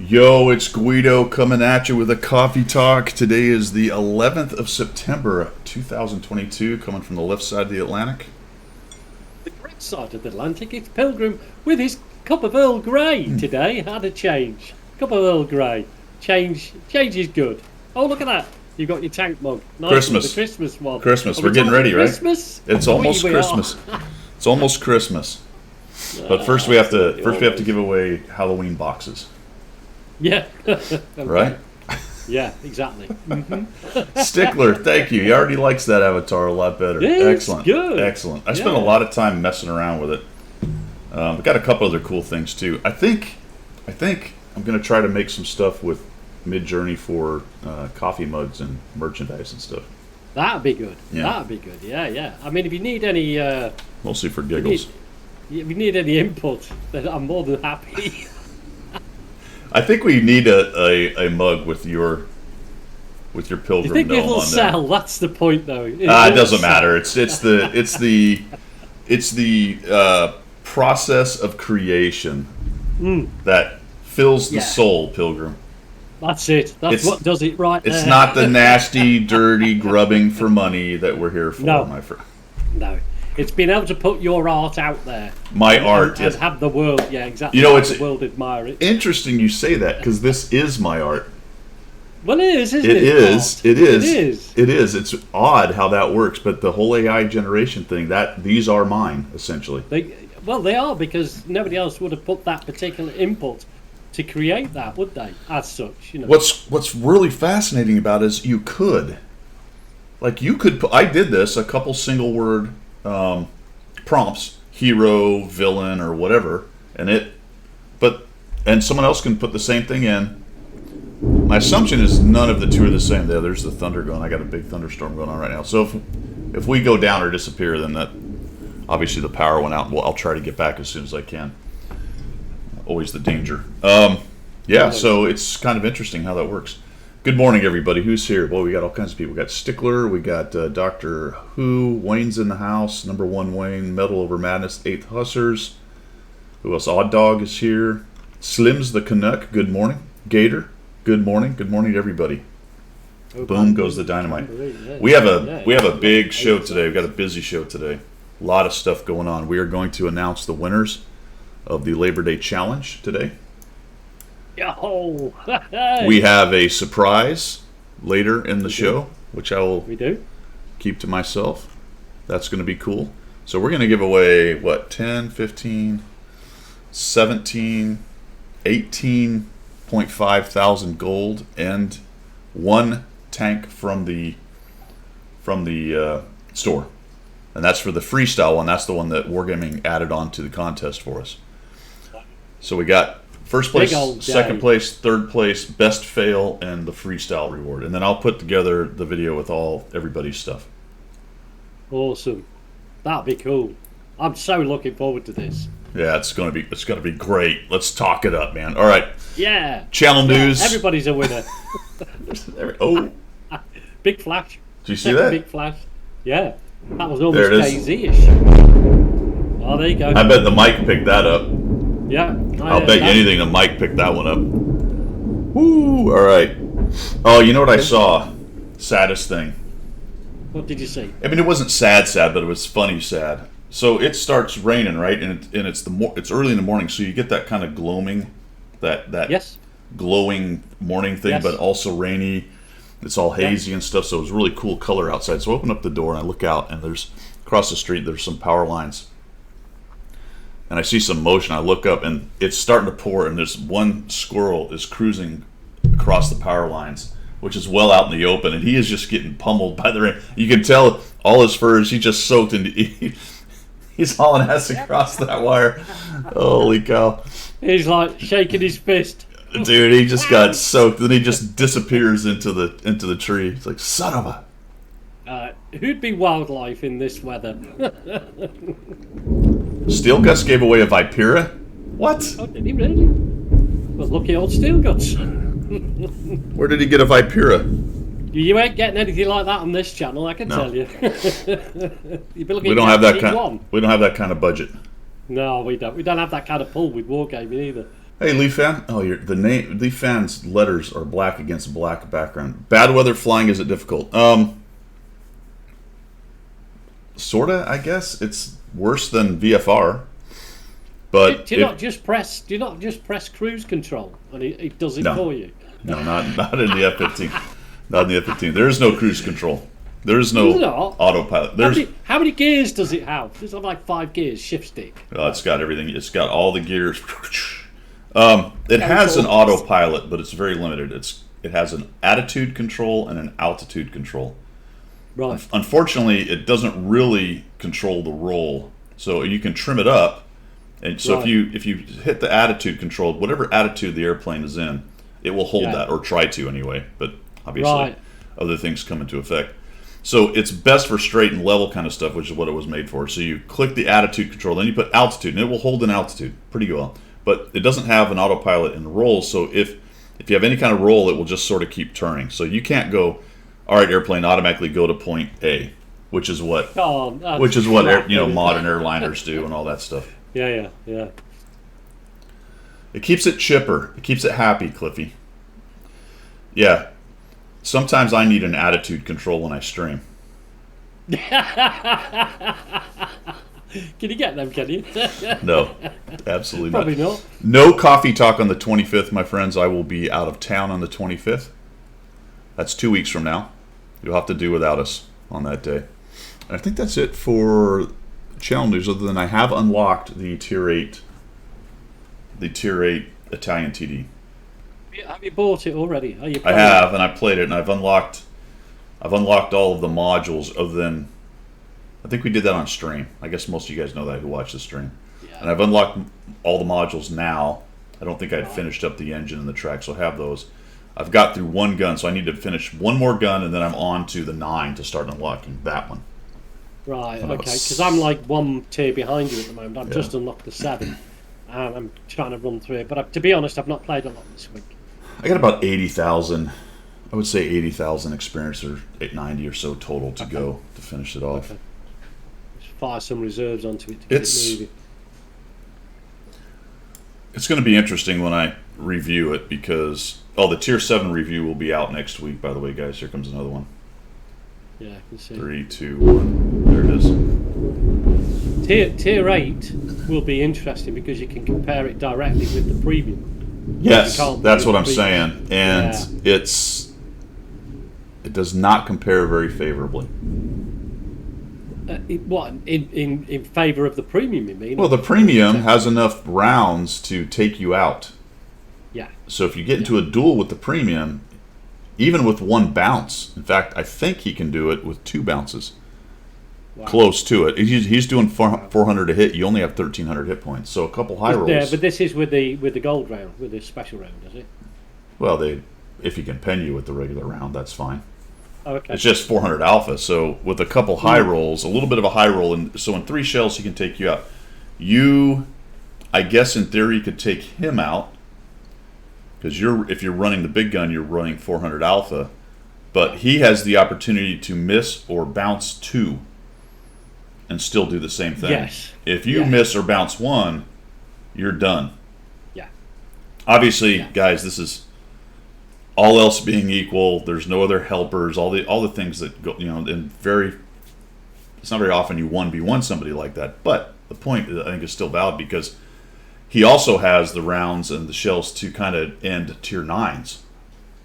Yo, it's Guido coming at you with a coffee talk. Today is the 11th of September, 2022, coming from the left side of the Atlantic. The correct side of the Atlantic, it's Pilgrim with his cup of Earl Grey today. Had a change. Cup of Earl Grey. Change is good. Oh, look at that. You've got your tank mug. Nice. Christmas. The Christmas one. Christmas. We're getting ready, right? Christmas? It's almost Christmas. It's almost Christmas. But first we have to give away Halloween boxes. Yeah. Right? Yeah, exactly. Mm-hmm. Stickler, thank you. He already likes that avatar a lot better. Yeah, Excellent. Good. Excellent. I spent a lot of time messing around with it. We've got a couple other cool things too. I think I'm going to try to make some stuff with Mid-Journey for coffee mugs and merchandise and stuff. That'd be good. Yeah. That'd be good. Yeah. I mean, if you need any... Mostly for giggles. If you need any input, then I'm more than happy. I think we need a mug with your Pilgrim You think gnome it'll on there. sell? That's the point, though. It doesn't matter. It's the process of creation that fills the soul, Pilgrim. That's it. That's what does it right there. It's not the nasty, dirty grubbing for money that we're here for, my friend. No. It's been able to put your art out there. My art. And have the world, exactly. You know, it's the world admire it. Interesting you say that, because this is my art. Well, it is, isn't it? It is. It's odd how that works, but the whole AI generation thing, these are mine, essentially. They are, because nobody else would have put that particular input to create that, would they? As such, you know. What's really fascinating about it is you could put, I did this, a couple single word prompts, hero, villain, or whatever, and someone else can put the same thing in. My assumption is none of the two are the same. There's the thunder going. I got a big thunderstorm going on right now. So if we go down or disappear, then that obviously the power went out. Well, I'll try to get back as soon as I can. Always the danger. So it's kind of interesting how that works. Good morning, everybody. Who's here? Well, we got all kinds of people. We got Stickler. We got Dr. Who. Wayne's in the house. Number one Wayne. Metal Over Madness. 8th Hussers. Who else? Odd Dog is here. Slim's the Canuck. Good morning. Gator. Good morning. Good morning to everybody. Boom goes the dynamite. We have a big show today. We've got a busy show today. A lot of stuff going on. We are going to announce the winners of the Labor Day Challenge today. Yo. We have a surprise later in the show, which I will keep to myself. That's going to be cool. So we're going to give away, 10, 15, 17, 18.5 thousand gold and one tank from the store. And that's for the freestyle one. That's the one that Wargaming added on to the contest for us. So we got first place, second place, third place, best fail, and the freestyle reward. And then I'll put together the video with everybody's stuff. Awesome. That'd be cool. I'm so looking forward to this. Yeah, it's gonna be great. Let's talk it up, man. All right. Yeah. Channel news. Everybody's a winner. Oh. Big flash. Did you see that? Big flash. Yeah. That was almost KZ-ish. Oh, there you go. I bet the mic picked that up. Yeah. I'll bet you anything the mic picked that one up. Woo! All right. Oh, you know what I saw? Saddest thing. What did you see? I mean, it wasn't sad, but it was funny sad. So it starts raining, right? And it's early in the morning, so you get that kind of glowing, that glowing morning thing, but also rainy. It's all hazy and stuff, so it was really cool color outside. So I open up the door and I look out, and across the street there's some power lines. And I see some motion. I look up, and it's starting to pour, and this one squirrel is cruising across the power lines, which is well out in the open, and he is just getting pummeled by the rain. You can tell all his fur is just soaked into. He's hauling ass across that wire. Holy cow! He's like shaking his fist. Dude, he just got soaked, and he just disappears into the tree. It's like, son of a. Who'd be wildlife in this weather? Steel Guts gave away a Vipera? What? Oh, did he really? Well, lucky old Steel Guts. Where did he get a Vipera? You ain't getting anything like that on this channel, I can tell you. We don't have that kind. We don't have that kind of budget. No, we don't. We don't have that kind of pull with Wargaming either. Hey, Leaf Fan. Oh, the name Leaf Fan's letters are black against black background. Bad weather flying, is it difficult? Sorta, I guess. It's worse than VFR. But do you not just press cruise control and it does it for you? No, not in the F-15. Not in the F-15. There is no cruise control. There is no autopilot. How many gears does it have? Does it have like 5 gears? Shift stick. It's got everything. It's got all the gears. It has an autopilot, but it's very limited. It has an attitude control and an altitude control. Right. Unfortunately, it doesn't really control the roll, so you can trim it up. And so if you hit the attitude control, whatever attitude the airplane is in, it will hold that, or try to anyway. But obviously, other things come into effect. So it's best for straight and level kind of stuff, which is what it was made for. So you click the attitude control, then you put altitude, and it will hold an altitude pretty well. But it doesn't have an autopilot in the roll, so if you have any kind of roll, it will just sort of keep turning. So you can't go, all right, airplane, automatically go to point A, which is what modern airliners do and all that stuff. Yeah. It keeps it chipper. It keeps it happy, Cliffy. Yeah. Sometimes I need an attitude control when I stream. Can you get them, can you? No, absolutely Probably not. No coffee talk on the 25th, my friends. I will be out of town on the 25th. That's 2 weeks from now. You'll have to do without us on that day. And I think that's it for channel news, other than I have unlocked the Tier 8 Italian TD. Have you bought it already? I have, and I played it, and I've unlocked all of the modules other than, I think we did that on stream. I guess most of you guys know that who watch the stream. Yeah. And I've unlocked all the modules now. I don't think I'd finished up the engine and the track, so I have those. I've got through one gun, so I need to finish one more gun, and then I'm on to the 9 to start unlocking that one. Right, okay, because I'm like one tier behind you at the moment. I've just unlocked the 7, and I'm trying to run through it. But to be honest, I've not played a lot this week. I got about 80,000. I would say 80,000 experience, or 890 or so total to go to finish it off. Okay. Just fire some reserves onto it to get it moving. It's going to be interesting when I review it because the Tier 7 review will be out next week. By the way, guys, here comes another one. Yeah, I can see. 3, 2, 1. There it is. Tier 8 will be interesting because you can compare it directly with the premium. Yes, that's what I'm saying, and it does not compare very favorably. In favour of the premium, you mean? Well, the premium has enough rounds to take you out. Yeah. So if you get into a duel with the premium, even with one bounce, in fact, I think he can do it with 2 bounces. Wow. Close to it. He's doing 400 a hit. You only have 1,300 hit points. So a couple high rolls. Yeah, but this is with the gold round, with the special round, is it? Well, if he can pen you with the regular round, that's fine. Oh, okay. It's just 400 alpha. So with a couple high rolls, a little bit of a high roll, and so in 3 shells he can take you out. I guess in theory, you could take him out because if you're running the big gun, you're running 400 alpha, but he has the opportunity to miss or bounce 2. And still do the same thing. Yes. If you miss or bounce 1, you're done. Yeah. Obviously, guys, this is all else being equal. There's no other helpers. All the things that go. And it's not very often you 1v1 somebody like that. But the point I think is still valid because he also has the rounds and the shells to kind of end Tier 9s.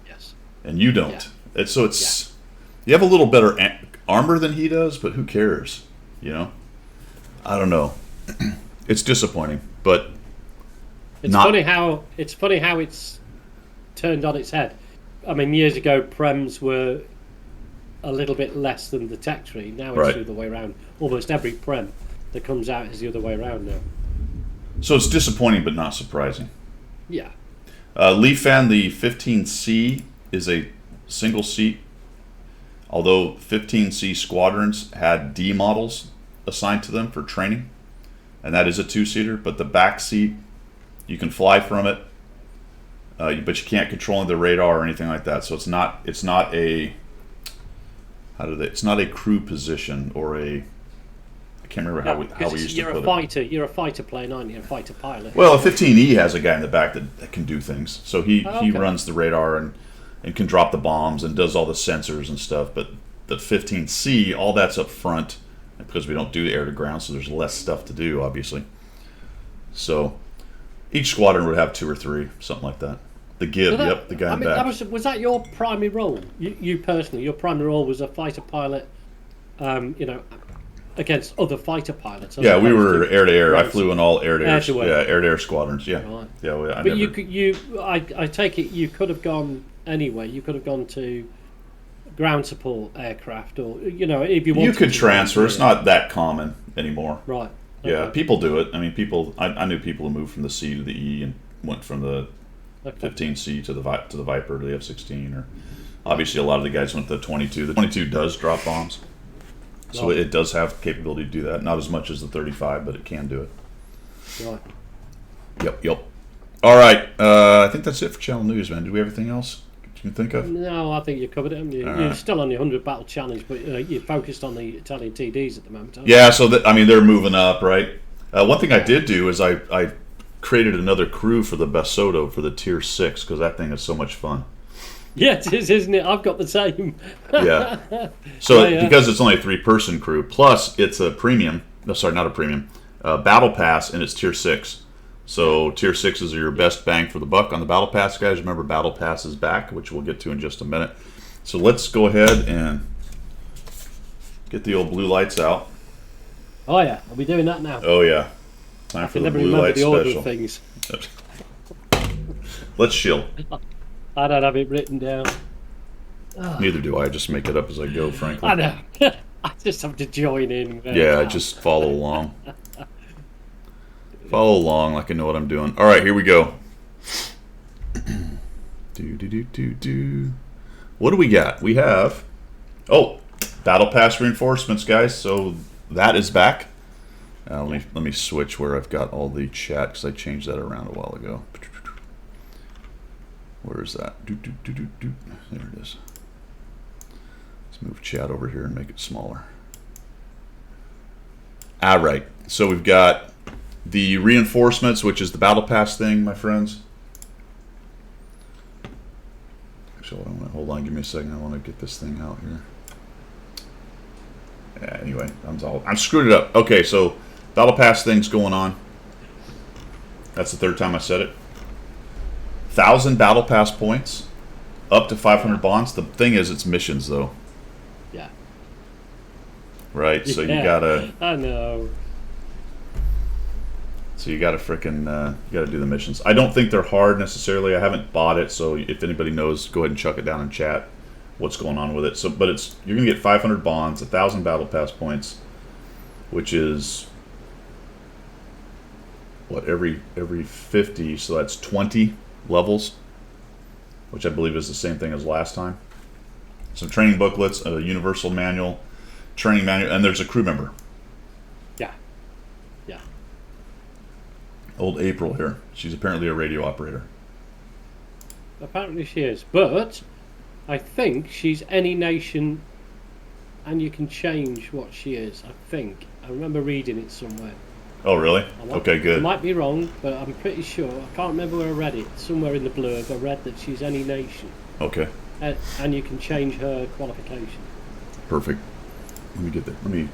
Yes. And you don't. Yeah. You have a little better armor than he does, but who cares? I don't know. It's disappointing, but it's funny how it's turned on its head. I mean, years ago, prems were a little bit less than the tech tree. Now it's the other way around. Almost every prem that comes out is the other way around now. So it's disappointing, but not surprising. Yeah. Leaf Fan, the 15C is a single seat. Although 15C squadrons had D models assigned to them for training, and that is a 2-seater, but the back seat, you can fly from it, but you can't control the radar or anything like that. So it's not a crew position or I can't remember how we used to you're put a fighter. You're a fighter plane, aren't you? A fighter pilot. Well, a 15E has a guy in the back that can do things. So he Okay. runs the radar and can drop the bombs and does all the sensors and stuff. But the 15C, all that's up front because we don't do air to ground, so there's less stuff to do, obviously. So each squadron would have 2 or 3, something like that. The Gib, the guy in the back. Was that your primary role? You personally, your primary role was a fighter pilot, against other fighter pilots. Yeah, we were air to air. Right. I flew in all air to air. Air-to-air. Yeah, air to air squadrons. Yeah, Right. yeah. I take it you could have gone anywhere. You could have gone to ground support aircraft, or if you wanted. You could to, transfer. It's not that common anymore. Right. Yeah, Okay. people do it. I mean, I knew people who moved from the C to the E and went from the Okay. 15C to the Viper to the F-16, or obviously a lot of the guys went to the 22. The 22 does drop bombs, so Right. it does have capability to do that. Not as much as the 35, but it can do it. Right. Yep. All right, I think that's it for channel news, man. Did we have anything else you can think of? No, I think you covered it. You're right. still on your 100 battle challenge, but you're focused on the Italian TDs at the moment. Aren't Yeah, so they're moving up, right? One thing I did do is I created another crew for the Basoto for the Tier 6 because that thing is so much fun. you? Yeah, it is, isn't it? I've got the same. Yeah. So Yeah. because it's only a 3-person crew, plus it's a premium. No, sorry, not a premium. Battle Pass, and it's Tier 6. So Tier 6s are your best bang for the buck on the Battle Pass, guys. Remember, Battle Pass is back, which we'll get to in just a minute. So let's go ahead and get the old blue lights out. Oh yeah, are we doing that now? Oh yeah, time I for can the never blue remember light the order special. of things. Let's chill. I don't have it written down. Neither do I. Just make it up as I go, frankly. I know. I just have to join in. Yeah, just follow along. Follow along like I know what I'm doing. All right, here we go. Do. What do we got? We have Battle Pass reinforcements, guys. So that is back. Let me switch where I've got all the chat because I changed that around a while ago. Where is that? There it is. Let's move chat over here and make it smaller. All right. So we've got the reinforcements, which is the Battle Pass thing, my friends. Actually, hold on. Give me a second. I want to get this thing out here. Yeah, anyway, I'm screwed it up. Okay, so Battle Pass thing's going on. That's the 3rd time I said it. 1,000 Battle Pass points, up to 500 bonds. The thing is, it's missions though. Yeah. Right. So Yeah, you gotta. I know. So you gotta frickin' you gotta do the missions. I don't think they're hard necessarily. I haven't bought it, so if anybody knows, go ahead and chuck it down in chat. What's going on with it? So, but you're gonna get 500 bonds, 1,000 Battle Pass points, which is what every 50. So that's 20 levels, which I believe is the same thing as last time. Some training booklets, a universal manual, training manual, and there's a crew member. Yeah. Old April here. She's apparently a radio operator. Apparently she is, but I think she's any nation, and you can change what she is. I think I remember reading it somewhere. Oh, really? Okay, I good. might be wrong, but I'm pretty sure. I can't remember where I read it. Somewhere in the blurb, I read that she's any nation, Okay, and you can change her qualification. perfect. Let me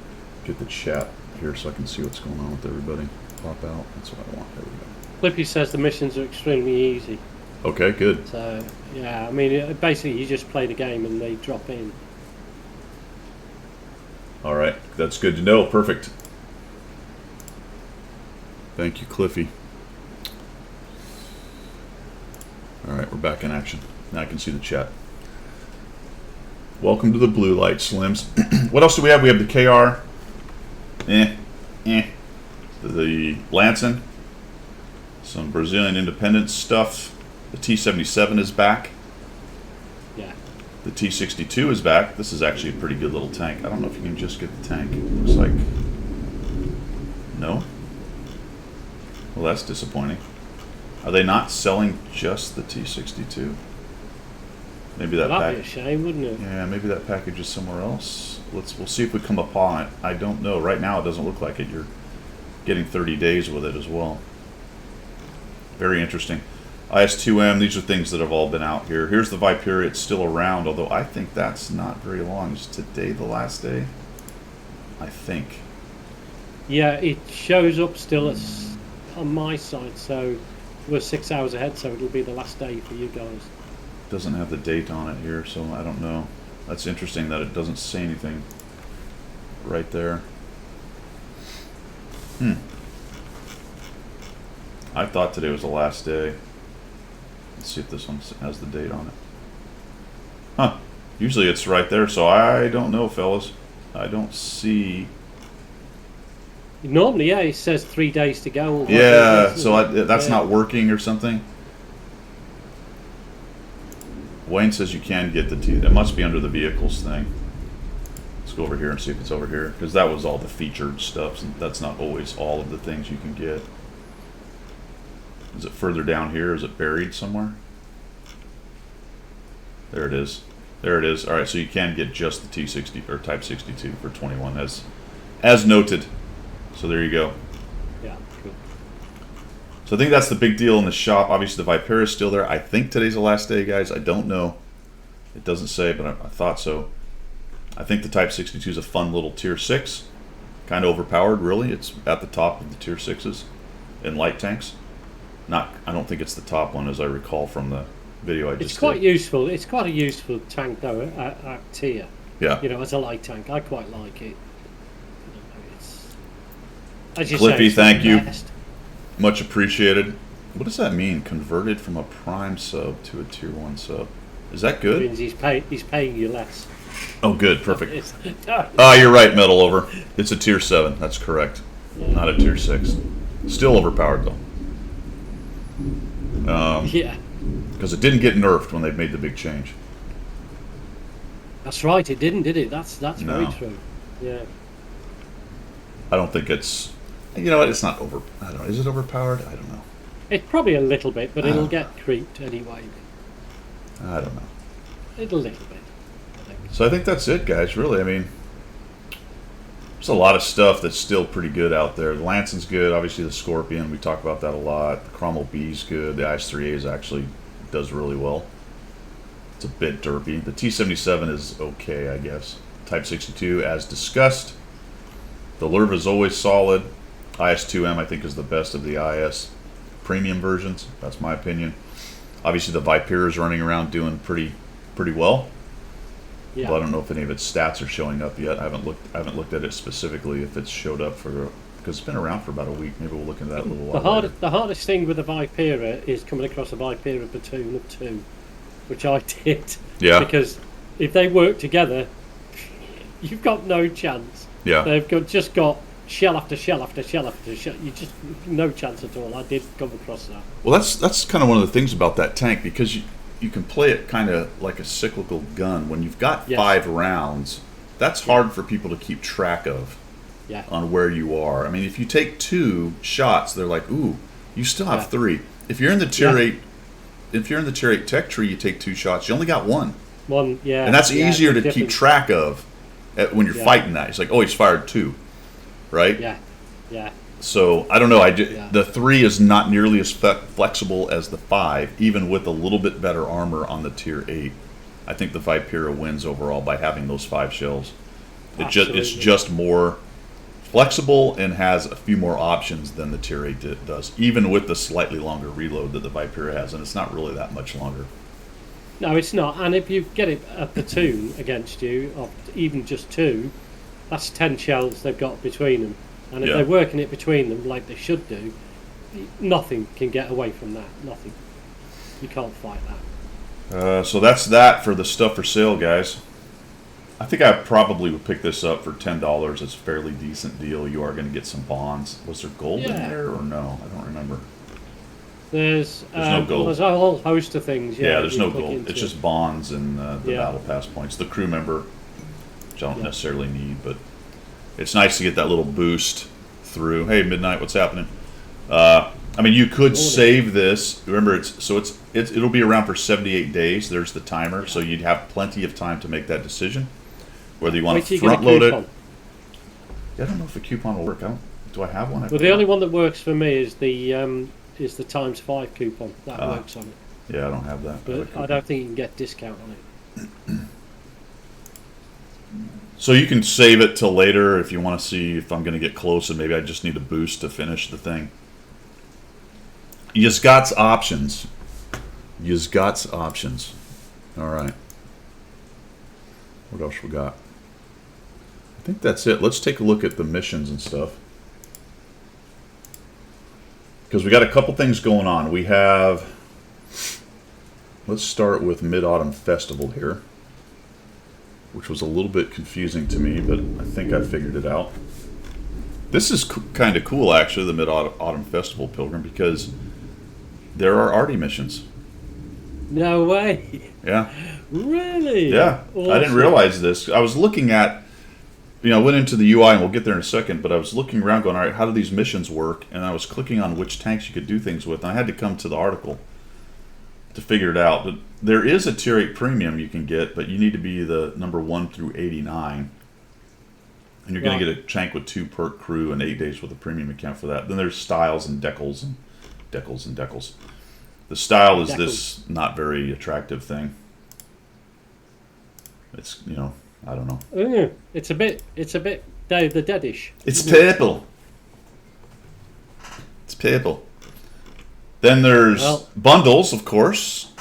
get the chat here so I can see what's going on with everybody. Pop out. That's what I want. There we go. Flippy says the missions are extremely easy. Okay, good. So yeah, I mean, basically you just play the game and they drop in. All right, that's good to know. Perfect. Thank you, Cliffy. All right, we're back in action. Now I can see the chat. Welcome to the blue light, Slims. What else do we have? We have the KR. The Lancin. Some Brazilian independence stuff. The T-77 is back. Yeah. The T-62 is back. This is actually a pretty good little tank. I don't know if you can just get the tank. It looks like... No? Well, that's disappointing. Are they not selling just the T-62? Maybe that That'd be a package. shame, wouldn't it? Yeah, maybe that package is somewhere else. We'll see if we come upon it. I don't know. Right now, it doesn't look like it. You're getting 30 days with it as well. Very interesting. IS2M. These are things that have all been out here. Here's the Viperia. It's still around, although I think that's not very long. Is today the last day? I think. Yeah, it shows up still on my side, so we're 6 hours ahead, so it'll be the last day for you guys. Doesn't have the date on it here, so I don't know. That's interesting that it doesn't say anything right there. I thought today was the last day. Let's see if this one has the date on it. Huh. Usually it's right there, so I don't know, fellas. I don't see... Normally, yeah, it says 3 days to go. Yeah, so that's not working or something. Wayne says you can get the T. It must be under the vehicles thing. Let's go over here and see if it's over here, because that was all the featured stuff, and that's not always all of the things you can get. Is it further down here? Is it buried somewhere? There it is. There it is. All right, so you can get just the T60 or Type 62 for 21, as noted. So there you go. Yeah, cool. So I think that's the big deal in the shop. Obviously, the Viperia is still there. I think today's the last day, guys. I don't know. It doesn't say, but I thought so. I think the Type 62 is a fun little Tier 6. Kind of overpowered, really. It's at the top of the Tier 6s in light tanks. I don't think it's the top one, as I recall from the video I just It's quite did. useful. It's quite a useful tank, though, at tier. Yeah. You know, as a light tank. I quite like it. As you Cliffy, say, it's thank the you. best. Much appreciated. What does that mean? Converted from a Prime sub to a Tier 1 sub. Is that It good? means he's paying you less. Oh, good. Perfect. It's- Oh, you're right, Metal Over. It's a Tier 7. That's correct. Not a Tier 6. Still overpowered, though. yeah, Because it didn't get nerfed when they made the big change. that's right. It didn't, did it? That's No. very true. Yeah. I don't think it's... You know what? It's not over... I don't know. Is it overpowered? I don't know. It's probably a little bit, but it'll get creeped anyway. I don't know. A little bit, I think. So I think that's it, guys. Really, I mean... There's a lot of stuff that's still pretty good out there. The Lansing's good. Obviously, the Scorpion. We talk about that a lot. The Cromwell B's good. The IS-3A's actually does really well. It's a bit derpy. The T-77 is okay, I guess. Type 62, as discussed. The Lurv is always solid. IS-2M, I think, is the best of the IS premium versions. That's my opinion. Obviously, the Viperia is running around doing pretty well. Yeah. Well, I don't know if any of its stats are showing up yet. I haven't looked at it specifically if it's showed up because it's been around for about a week. Maybe we'll look into that a little while. The hardest thing with the Viperia is coming across a Viperia platoon of 2, which I did. Yeah. Because if they work together, you've got no chance. Yeah. They've just got shell after shell after shell after shell. You just no chance at all. I did come across that. Well, that's kind of one of the things about that tank, because you can play it kind of like a cyclical gun. When you've got 5 rounds, that's hard for people to keep track of. Yeah. On where you are. I mean, if you take 2 shots, they're like, ooh, you still have 3. If you're in the tier 8, if you're in the tier 8 tech tree, you take 2 shots. You only got 1. Yeah. And that's easier to different. keep track of when you're fighting that. It's like, oh, he's fired 2, right? Yeah. So I don't know. The 3 is not nearly as flexible as the 5, even with a little bit better armor on the tier 8. I think the Viperia wins overall by having those 5 shells. It's just more flexible and has a few more options than the tier 8 does, even with the slightly longer reload that the Viperia has, and it's not really that much longer. No, it's not. And if you get a platoon against you, of even just 2, that's 10 shells they've got between them. And if they're working it between them like they should do, nothing can get away from that. Nothing. You can't fight that. So that's that for the stuff for sale, guys. I think I probably would pick this up for $10. It's a fairly decent deal. You are going to get some bonds. Was there gold in there or no? I don't remember. There's no gold. There's a whole host of things. Yeah, there's no gold. It's just bonds and the battle pass points. The crew member, which I don't necessarily need, but it's nice to get that little boost through. Hey, Midnight, what's happening? I I mean, you could save this. Remember, it'll be around for 78 days. There's the timer, so you'd have plenty of time to make that decision. Whether you want to front load it. I don't know if the coupon will work. Do I have one? Well, the only one that works for me is the ×5 coupon. That works on it. Yeah, I don't have that. But I don't think you can get discount on it. So you can save it till later if you want to see if I'm going to get close and maybe I just need a boost to finish the thing. You've got options. You've got options. All right. What else we got? I think that's it. Let's take a look at the missions and stuff. Because we got a couple things going on. We have... Let's start with Mid-Autumn Festival here, which was a little bit confusing to me, but I think I figured it out. This is kind of cool, actually, the Mid-Autumn Festival, Pilgrim, because there are arty missions. No way. Yeah. Really? Yeah. Awesome. I didn't realize this. I was looking at, I went into the UI, and we'll get there in a second, but I was looking around going, all right, how do these missions work? And I was clicking on which tanks you could do things with, and I had to come to the article to figure it out. But there is a Tier 8 premium you can get, but you need to be the number 1 through 89. And you're going to get a tank with 2 perk crew and 8 days with a premium account for that. Then there's styles and decals and decals. The style is this not very attractive thing. It's, I don't know. It's a bit Day of the Deadish. It's purple. It's purple. Then there's bundles, of course.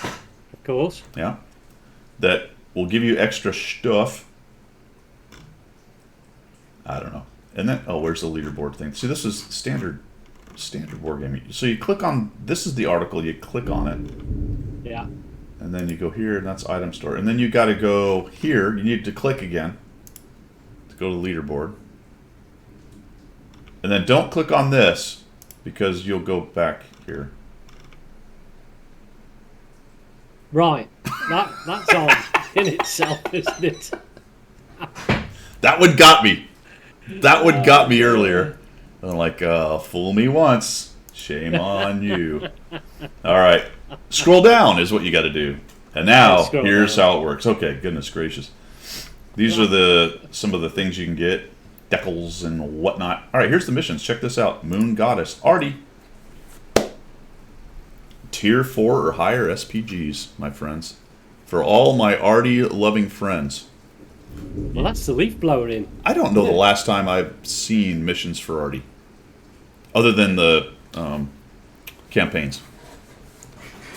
Of course. Yeah. That will give you extra stuff. I don't know. And then, where's the leaderboard thing? See, this is standard board game. So you click on, this is the article, you click on it. Yeah. And then you go here, and that's item store. And then you got to go here. You need to click again to go to the leaderboard. And then don't click on this because you'll go back here. Right. That's odd in itself, isn't it? That one got me. That one got me earlier. I'm like, fool me once, shame on you. All right. Scroll down is what you got to do. And now, here's how it works. Okay, goodness gracious. These are some of the things you can get. Decals and whatnot. All right, here's the missions. Check this out. Moon Goddess. Arty. Tier 4 or higher SPGs, my friends. For all my Arty-loving friends. Well, that's the leaf blower in. I don't know the last time I've seen missions for Arty. Other than the campaigns.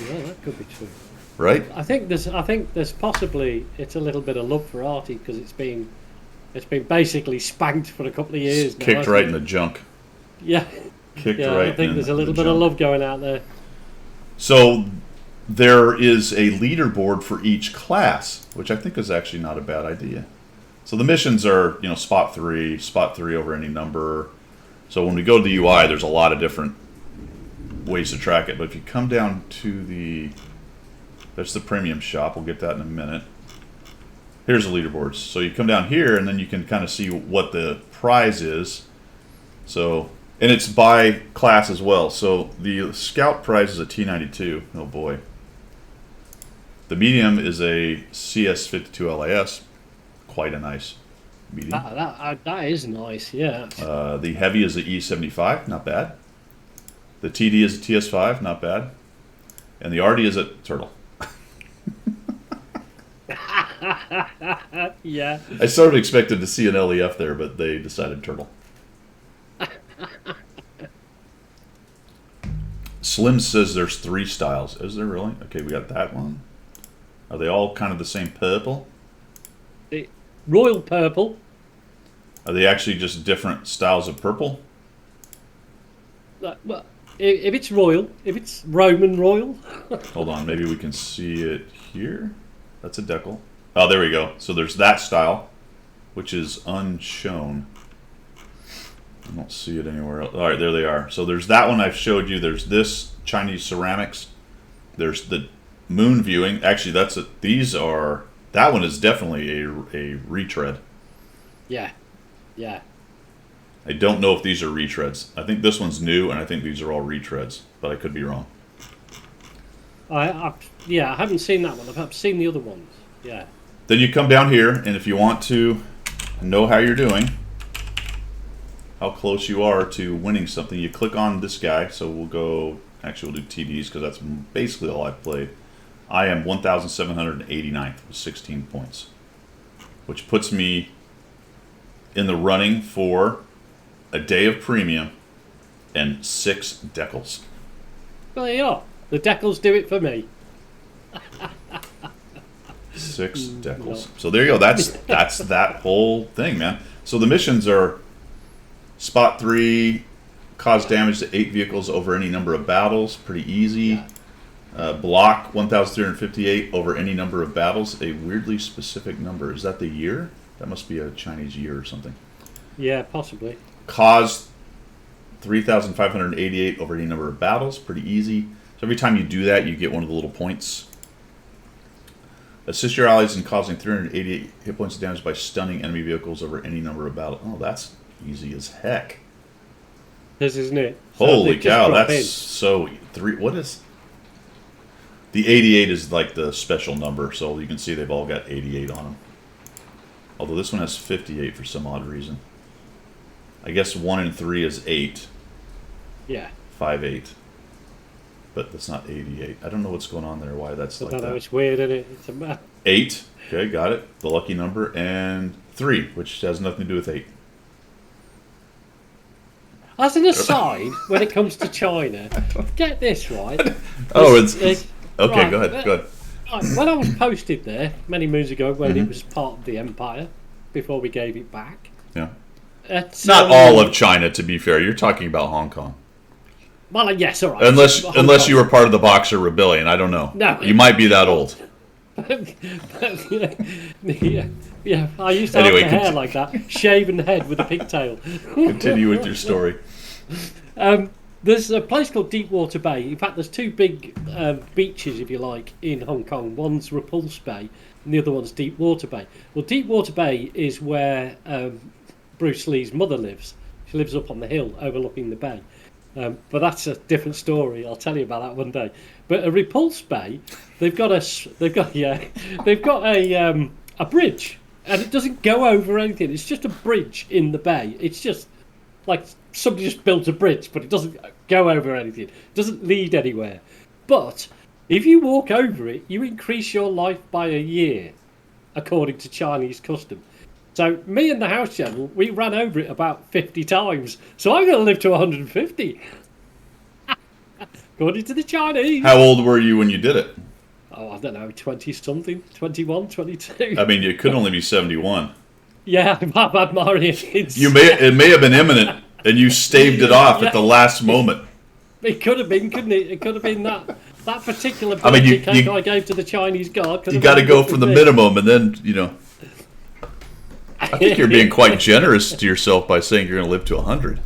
Yeah, that could be true. Right? I think there's possibly it's a little bit of love for Arty because it's been basically spanked for a couple of years now. Kicked right in the junk. Yeah. Kicked right in. I think there's a little bit of love going out there. So there is a leaderboard for each class, which I think is actually not a bad idea. So the missions are, spot 3 over any number. So when we go to the UI, there's a lot of different ways to track it. But if you come down to that's the premium shop. We'll get that in a minute. Here's the leaderboards. So you come down here, and then you can kind of see what the prize is. So, and it's by class as well. So the Scout prize is a T92. Oh boy. The medium is a CS52 LAS. Quite a nice medium. That is nice, yeah. The heavy is the E75. Not bad. The TD is a TS5. Not bad. And the RD is a Turtle. Yeah. I sort of expected to see an LEF there, but they decided Turtle. Slim says there's 3 styles. Is there really? Okay, we got that one. Are they all kind of the same purple? The royal purple. Are they actually just different styles of purple? Well, if it's royal, if it's Roman royal. Hold on, maybe we can see it here. That's a decal. Oh, there we go. So there's that style, which is unshown. I don't see it anywhere else. All right, there they are. So there's that one I've showed you. There's this Chinese ceramics. There's the moon viewing. Actually, that one is definitely a retread. Yeah, yeah. I don't know if these are retreads. I think this one's new, and I think these are all retreads, but I could be wrong. I haven't seen that one. I've seen the other ones. Yeah. Then you come down here, and if you want to know how you're doing, how close you are to winning something, you click on this guy. So we'll go, actually we'll do TDs because that's basically all I've played. I am 1,789th with 16 points, which puts me in the running for a day of premium and 6 decals. Well, there you are. The decals do it for me. 6 decals. So there you go. That's that whole thing, man. So the missions are spot 3, cause damage to 8 vehicles over any number of battles. Pretty easy. Block 1,358 over any number of battles. A weirdly specific number. Is that the year? That must be a Chinese year or something. Yeah, possibly. Cause 3,588 over any number of battles. Pretty easy. So every time you do that, you get one of the little points. Assist your allies in causing 388 hit points of damage by stunning enemy vehicles over any number of battles. Oh, that's easy as heck. This isn't it. So Holy cow, that's so... What is... The 88 is like the special number, so you can see they've all got 88 on them. Although this one has 58 for some odd reason. I guess 1 and 3 is 8. Yeah. 5, 8. But that's not 88. I don't know what's going on there, why that's like that. I don't know, it's weird, isn't it? It's a 8. Okay, got it. The lucky number. And 3, which has nothing to do with 8. As an aside, when it comes to China, get this right. It's okay, right, go ahead. Right, when I was posted there many moons ago, when it was part of the empire, before we gave it back. Yeah. Not all of China, to be fair. You're talking about Hong Kong. Well, yes, all right. Unless you were part of the Boxer Rebellion, I don't know. No, you might be that old. Yeah, I used to have my hair like that, shaven head with a pigtail. Continue with your story. There's a place called Deepwater Bay. In fact, there's 2 big beaches, if you like, in Hong Kong. One's Repulse Bay, and the other one's Deepwater Bay. Well, Deepwater Bay is where Bruce Lee's mother lives. She lives up on the hill overlooking the bay. But that's a different story. I'll tell you about that one day. But a Repulse Bay, they've got a bridge, and it doesn't go over anything. It's just a bridge in the bay. It's just like somebody just built a bridge, but it doesn't go over anything. It doesn't lead anywhere. But if you walk over it, you increase your life by a year, according to Chinese custom. So me and the house general, we ran over it about 50 times. So I'm going to live to 150. According to the Chinese. How old were you when you did it? Oh, I don't know, 20-something, 21, 22. I mean, you could only be 71. Yeah, I've had Mario. It may have been imminent, and you staved it off at the last moment. It could have been, couldn't it? It could have been that particular birthday cake I gave to the Chinese god. You got to go for the minimum, and then, I think you're being quite generous to yourself by saying you're going to live to 100.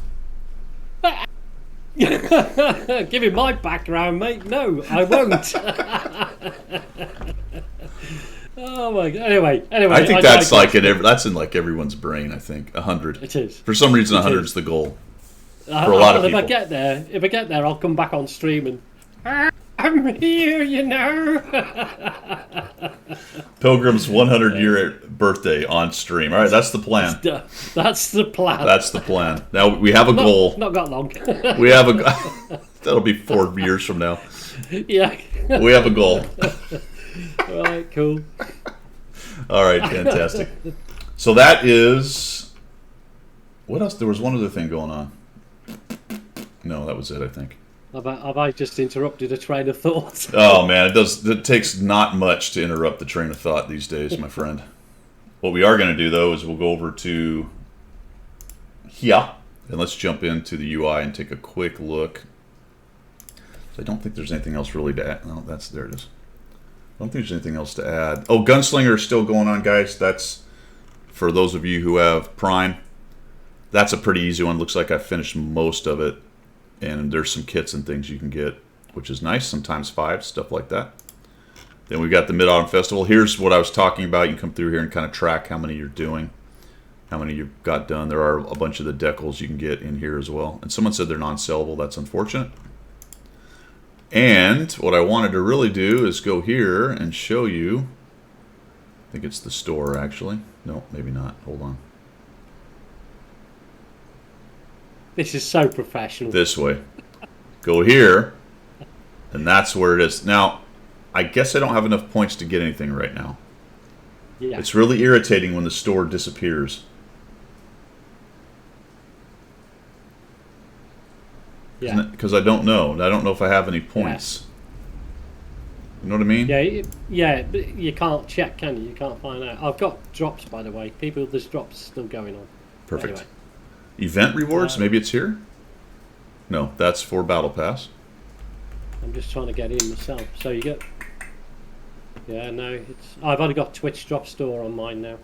Given my background, mate, no, I won't. Oh my god! Anyway, I think that's like that's in like everyone's brain. I think 100. It is. For some reason, 100 is the goal for a lot of people. If I get there, I'll come back on stream and I'm here, Pilgrim's 100-year birthday on stream. All right, that's the plan. That's the plan. That's the plan. Now we have a goal. Not got long. We have that'll be 4 years from now. Yeah. We have a goal. All right, cool. All right, fantastic. So that is... What else? There was one other thing going on. No, that was it, I think. Have I just interrupted a train of thought? Oh, man, it takes not much to interrupt the train of thought these days, my friend. What we are going to do, though, is we'll go over to here, and let's jump into the UI and take a quick look. So I don't think there's anything else really to add. No, there it is. I don't think there's anything else to add. Oh, Gunslinger is still going on, guys. That's for those of you who have Prime. That's a pretty easy one. Looks like I finished most of it. And there's some kits and things you can get, which is nice. Sometimes 5, stuff like that. Then we've got the Mid-Autumn Festival. Here's what I was talking about. You can come through here and kind of track how many you're doing. how many you've got done. There are a bunch of the decals you can get in here as well. And someone said they're non-sellable. That's unfortunate. And what I wanted to really do is go here and show you. I think it's the store, actually. No, maybe not. Hold on. This is so professional. This way. Go here, and that's where it is. Now, I guess I don't have enough points to get anything right now. Yeah. It's really irritating when the store disappears. Yeah. Because I don't know. I don't know if I have any points. Yeah. You know what I mean? Yeah. But you can't check, can you? You can't find out. I've got drops, by the way. There's drops still going on. Perfect. Anyway. Event rewards? Maybe it's here? No, that's for Battle Pass. I'm just trying to get in myself. So you get... Yeah, no, I've only got Twitch drop store on mine now.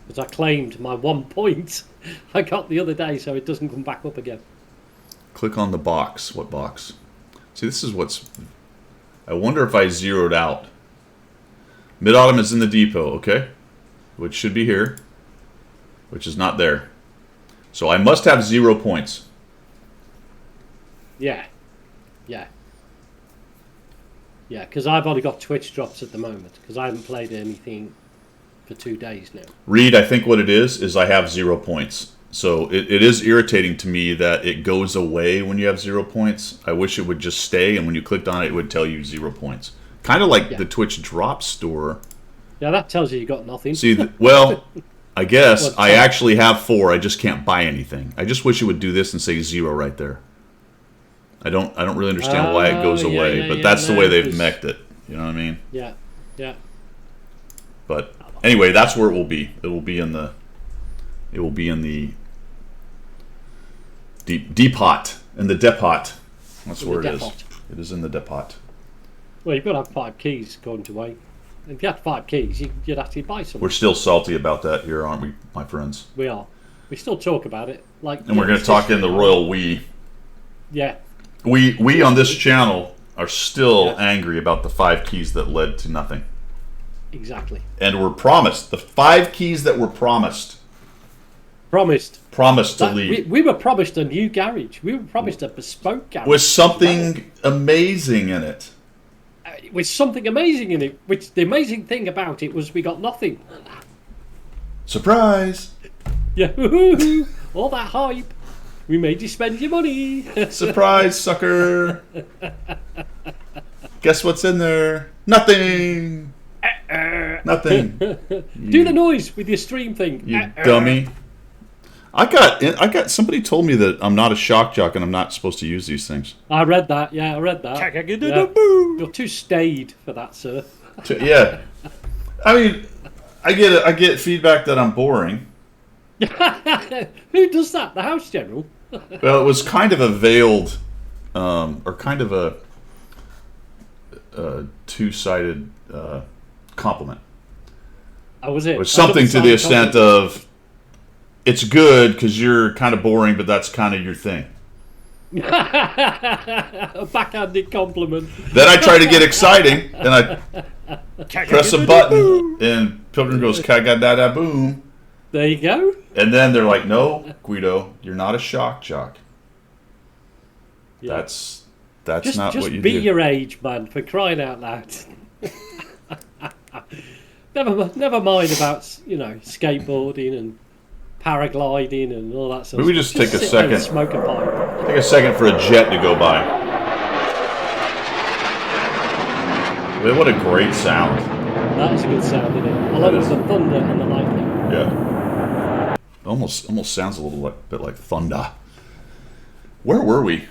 Because I claimed my 1 point I got the other day, so it doesn't come back up again. Click on the box. What box? See, this is what's... I wonder if I zeroed out. Mid-Autumn is in the depot, okay? Which should be here. Which is not there. So I must have 0 points. Yeah. Yeah, because I've only got Twitch drops at the moment, because I haven't played anything for 2 days now. Reed, I think what it is I have 0 points. So it is irritating to me that it goes away when you have 0 points. I wish it would just stay, and when you clicked on it, it would tell you 0 points. Kind of like the Twitch drop store. Yeah, that tells you got nothing. See, well, I guess I actually have 4. I just can't buy anything. I just wish it would do this and say 0 right there. I don't really understand why it goes away, but that's the way they've mech'd it. You know what I mean? Yeah. But anyway, that's where it will be. It will be in the depot. In the depot. That's where it is. It is in the depot. Well, you've got to have 5 keys, according to Wayne. If you had 5 keys, you'd actually buy something. We're still salty about that here, aren't we, my friends? We are. We still talk about it. And we're going to talk in the royal we. Yeah. We on this channel are still angry about the 5 keys that led to nothing. Exactly. And we're promised. The 5 keys that were promised. Promised to lead. We were promised a new garage. We were promised a bespoke garage. With something amazing in it. With something amazing in it. Which the amazing thing about it was we got nothing. Surprise! Yeah. All that hype. We made you spend your money. Surprise, sucker! Guess what's in there? Nothing! Nothing. Do the noise with your stream thing. You dummy. I got somebody told me that I'm not a shock jock and I'm not supposed to use these things. I read that. Yeah, I read that. Yeah. You're too staid for that, sir. Yeah. I mean, I get feedback that I'm boring. Who does that? The house general? Well, it was kind of a veiled, or kind of a two-sided compliment. Oh, was it? It was something to the extent of, it's good because you're kind of boring, but that's kind of your thing. A backhanded compliment. Then I try to get exciting, and I press a button, and Pilgrim goes, "Ka-ga-da-da-boom." There you go. And then they're like, "No, Guido, you're not a shock jock. Yeah. That's not what you do. Just be your age, man, for crying out loud." Never mind about, skateboarding and paragliding and all that sort of stuff. Maybe just take a second. Smoke a pipe. Take a second for a jet to go by. Man, what a great sound. That is a good sound, isn't it? I love the thunder and the lightning. Yeah. Almost sounds a little bit like thunder. Where were we?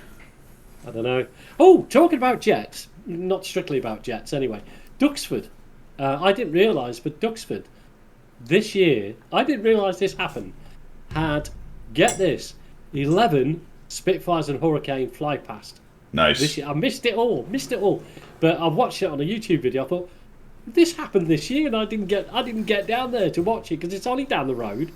I don't know. Oh, talking about jets. Not strictly about jets, anyway. Duxford. I didn't realise, but Duxford, this year, I didn't realise this happened, had, get this, 11 Spitfires and Hurricane fly past. Nice. This year. I missed it all. But I watched it on a YouTube video. I thought, this happened this year, and I didn't get down there to watch it because it's only down the road.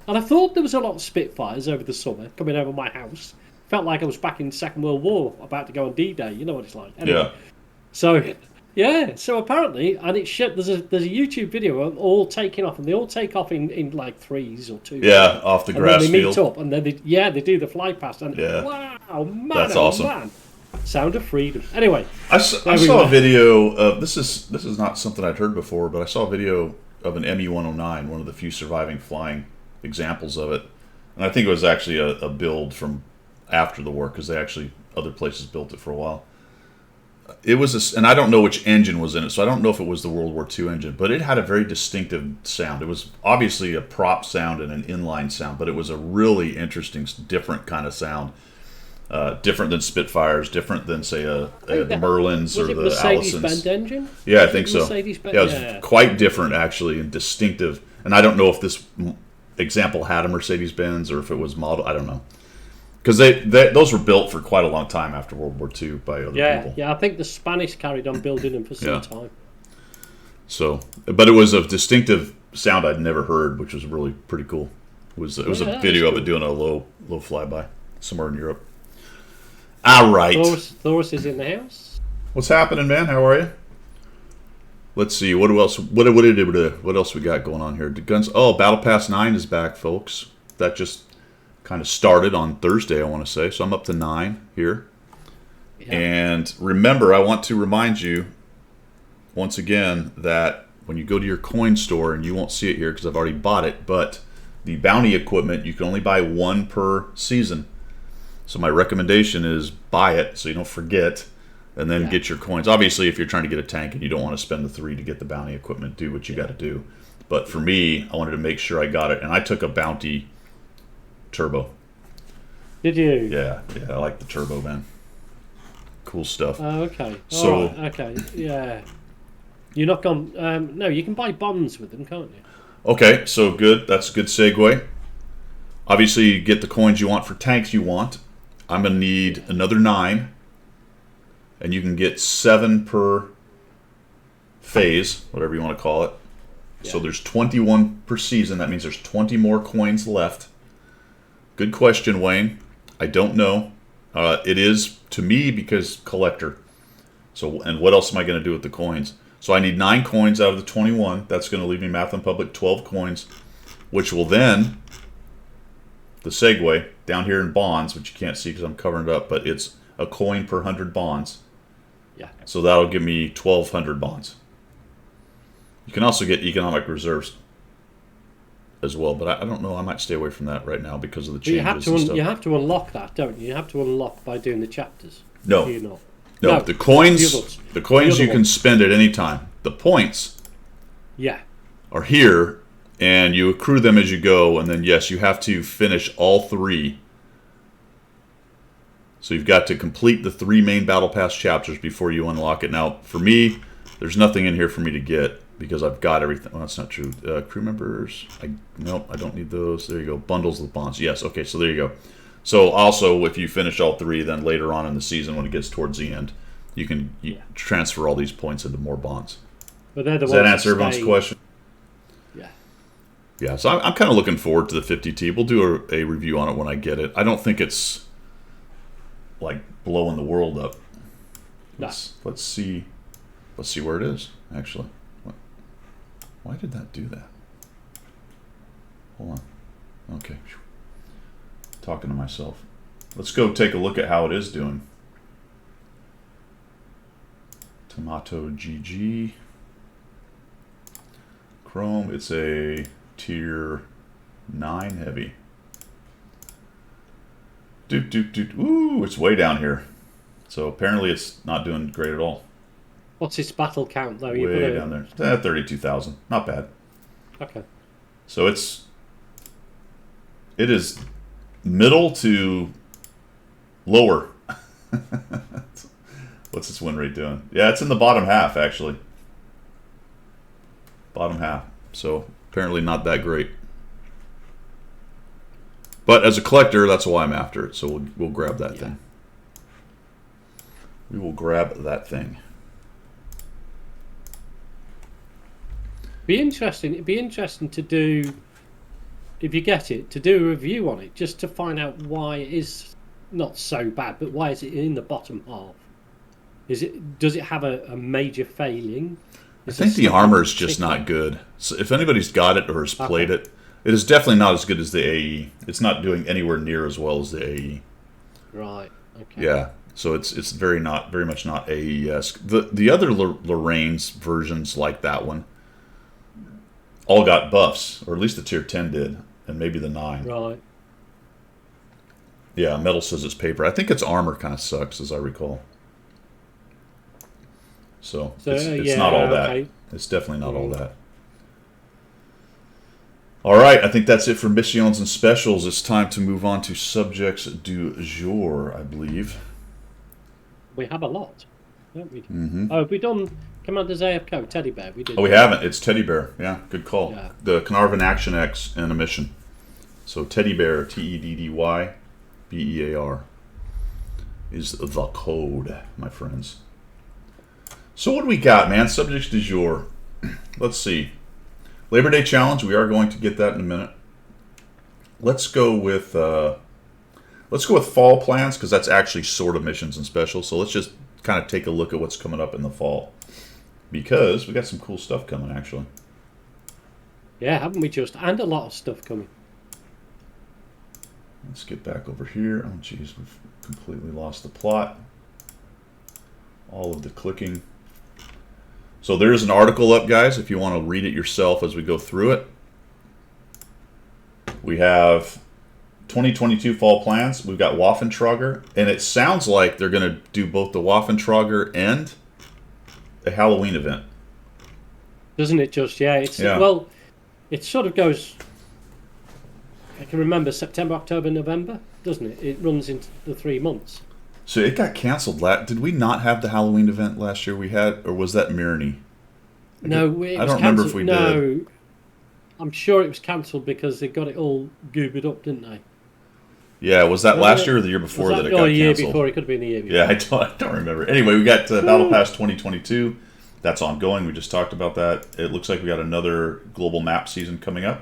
And I thought there was a lot of Spitfires over the summer coming over my house. Felt like I was back in the Second World War, about to go on D-Day. You know what it's like. Anyway, yeah. So Yeah, so apparently, and it's shit. There's a YouTube video of them all taking off, and they all take off in like threes or twos. Yeah, off the And then grass they meet field. up, and then they do the fly past, and Yeah, wow, man, that's oh awesome. man, sound of freedom. Anyway, I there we saw a were. video of this is not something I'd heard before, but I saw a video of an ME-109, one of the few surviving flying examples of it, and I think it was actually a build from after the war because they actually other places built it for a while. It was and I don't know which engine was in it, so I don't know if it was the World War II engine, but it had a very distinctive sound. It was obviously a prop sound and an inline sound, but it was a really interesting, different kind of sound. Different than Spitfires, different than say the Merlins or Was it the Mercedes-Benz Allisons. engine? Yeah, I Was think it so. Mercedes-Benz? Yeah, it was Yeah. quite different actually and distinctive. And I don't know if this example had a Mercedes-Benz or if it was model. I don't know because those were built for quite a long time after World War II by other Yeah, people. yeah. I think the Spanish carried on building them for some Yeah. time. So, but it was a distinctive sound I'd never heard, which was really pretty cool. It was Yeah, a that's video of cool. it doing a low flyby somewhere in Europe. All right. Thoris is in the house. What's happening, man? How are you? Let's see. What else? What else we got going on here? The guns. Oh, Battle Pass 9 is back, folks. That just kind of started on Thursday, I want to say. So I'm up to 9 here. Yeah. And remember, I want to remind you once again that when you go to your coin store, and you won't see it here because I've already bought it, but the bounty equipment, you can only buy one per season. So my recommendation is buy it so you don't forget, and then get your coins. Obviously, if you're trying to get a tank and you don't want to spend the 3 to get the bounty equipment, do what you got to do. But for me, I wanted to make sure I got it, and I took a bounty turbo. Did you? Yeah, I like the turbo, man. Cool stuff. Oh, okay. So- All right, okay. Yeah. You're not gone. No, you can buy bonds with them, can't you? Okay, so good. That's a good segue. Obviously, you get the coins you want for tanks you want. I'm going to need another 9. And you can get 7 per phase, whatever you want to call it. So there's 21 per season. That means there's 20 more coins left. Good question, Wayne. I don't know. It is to me because collector. So, and what else am I going to do with the coins? So I need 9 coins out of the 21. That's going to leave me Math and Public 12 coins, which will then, the segue, down here in bonds, which you can't see because I'm covering it up, but it's a coin per 100 bonds. Yeah. So that'll give me 1,200 bonds. You can also get economic reserves as well, but I don't know. I might stay away from that right now because of the But you changes have and to stuff. you have to unlock that, don't you? You have to unlock by doing the chapters. No. Do you not? No, No, the coins, the others. the coins The you other can ones. spend at any time. The points Yeah. are here, and you accrue them as you go, and then yes, you have to finish all 3. So you've got to complete the 3 main Battle Pass chapters before you unlock it. Now, for me, there's nothing in here for me to get because I've got everything. Well, that's not true. Crew members, nope, I don't need those. There you go. Bundles with bonds. Yes, okay, so there you go. So also, if you finish all 3, then later on in the season, when it gets towards the end, you can transfer all these points into more bonds. But they're the Does ones that answer everyone's stay- question? Yeah. Yeah, so I'm kind of looking forward to the 50T. We'll do a review on it when I get it. I don't think it's like blowing the world up. No. Let's see where it is actually. Why did that do that? Hold on. Okay. Talking to myself. Let's go take a look at how it is doing. Tomato GG. Chrome, it's a tier 9 heavy. Ooh, it's way down here. So apparently it's not doing great at all. What's its battle count though? Way down there. 32,000. Not bad. Okay. So it is middle to lower. What's its win rate doing? Yeah, it's in the bottom half actually. Bottom half. So apparently not that great. But as a collector, that's why I'm after it. So we'll grab that thing. We will grab that thing. It'd be interesting to do, if you get it, to do a review on it, just to find out why it is not so bad, but why is it in the bottom half? Does it have a major failing? I Is there think the something armor is just particular? not good. So if anybody's got it or has played it, it is definitely not as good as the AE. It's not doing anywhere near as well as the AE. Right. Okay. Yeah. So it's very much not AE-esque. The other Lorraine's versions like that one all got buffs, or at least the tier 10 did, and maybe the 9. Right. Yeah, metal says it's paper. I think its armor kind of sucks, as I recall. So it's not all that. Okay. It's definitely not all that. All right, I think that's it for missions and specials. It's time to move on to subjects du jour, I believe. We have a lot, don't we? Mm-hmm. Oh, have we done Commander's AFK Teddy Bear? We did. Oh, we haven't. It's Teddy Bear. Yeah, good call. Yeah. The Carnarvon Action X and a mission. So Teddy Bear, TEDDYBEAR, is the code, my friends. So what do we got, man? Subjects du jour. Let's see. Labor Day Challenge. We are going to get that in a minute. Let's go with fall plans, because that's actually sort of missions and specials. So let's just kind of take a look at what's coming up in the fall, because we got some cool stuff coming actually. Yeah, haven't we just? And a lot of stuff coming. Let's get back over here. Oh, geez, we've completely lost the plot. All of the clicking. So there's an article up, guys, if you want to read it yourself as we go through it. We have 2022 fall plans. We've got Waffentrager, and it sounds like they're going to do both the Waffentrager and a Halloween event. Doesn't it just? Yeah, Yeah. Well, it sort of goes, I can remember September, October, November, doesn't it? It runs into the 3 months. So it got canceled. Did we not have the Halloween event last year? We had, or was that Mirny? No, it I was don't remember if cancelled. we No, did. I'm sure it was cancelled because they got it all goobered up, didn't they? Yeah, was that last year or the year before that it got a year canceled? before. It could have been a year before. Yeah, I don't remember. Anyway, we got Battle Pass 2022. That's ongoing. We just talked about that. It looks like we got another global map season coming up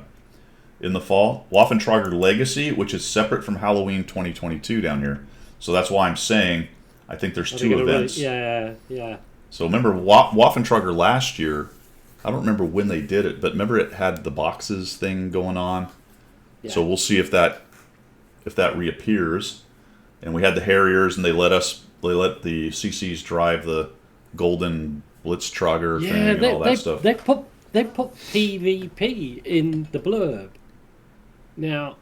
in the fall. Waffentrager Legacy, which is separate from Halloween 2022 down here. So that's why I'm saying I think there's two events. Yeah. So remember Waffentrager last year, I don't remember when they did it, but remember it had the boxes thing going on. Yeah. So we'll see if that reappears. And we had the Harriers, and they let the CCs drive the golden Blitztrager thing and all that stuff. They put PvP in the blurb. Now,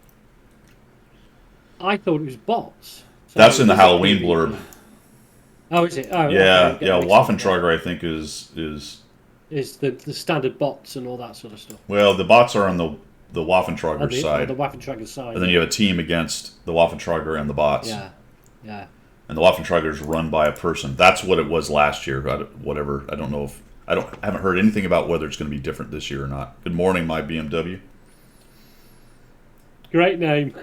I thought it was bots. So That's in the is it Halloween PvP? blurb. Oh, is it? Oh, Yeah, okay. yeah. Mixed up. Waffentrager, I think, is Is the standard bots and all that sort of stuff. well, the bots are on the Waffentrager side, The Waffentrager side. and then you have a team against the Waffentrager and the bots. Yeah. And the Waffentrager is run by a person. That's what it was last year. Whatever. I don't know if I haven't heard anything about whether it's going to be different this year or not. Good morning, my BMW. Great name.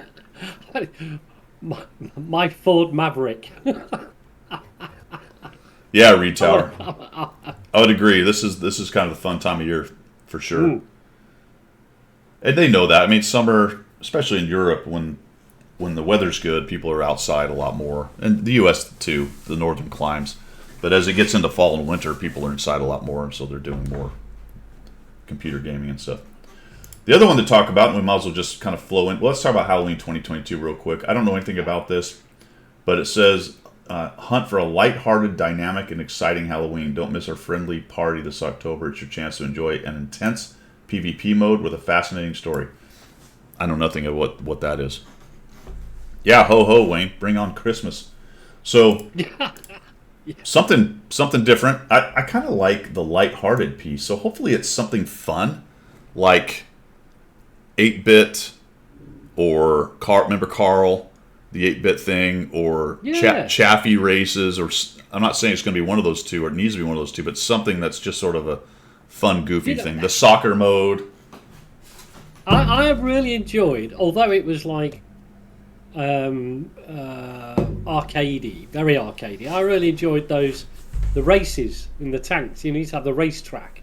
My Ford Maverick. Yeah, Reed Tower. I would agree. This is kind of the fun time of year for sure. Mm. And they know that. I mean, summer, especially in Europe, when the weather's good, people are outside a lot more, and the U.S. too, the northern climes. But as it gets into fall and winter, people are inside a lot more, and so they're doing more computer gaming and stuff. The other one to talk about, and we might as well just kind of flow in. Well, let's talk about Halloween 2022 real quick. I don't know anything about this, but it says, hunt for a lighthearted, dynamic, and exciting Halloween. Don't miss our friendly party this October. It's your chance to enjoy an intense PvP mode with a fascinating story. I know nothing of what that is. Yeah, ho ho, Wayne. Bring on Christmas. So, something different. I kind of like the lighthearted piece. So hopefully it's something fun, like 8-bit or remember Carl, the 8-bit thing, or Chaffee races, or I'm not saying it's going to be one of those two, or it needs to be one of those two, but something that's just sort of a fun, goofy thing. The soccer mode. I have really enjoyed, although it was like arcadey, very arcadey. I really enjoyed the races in the tanks. You need to have the racetrack,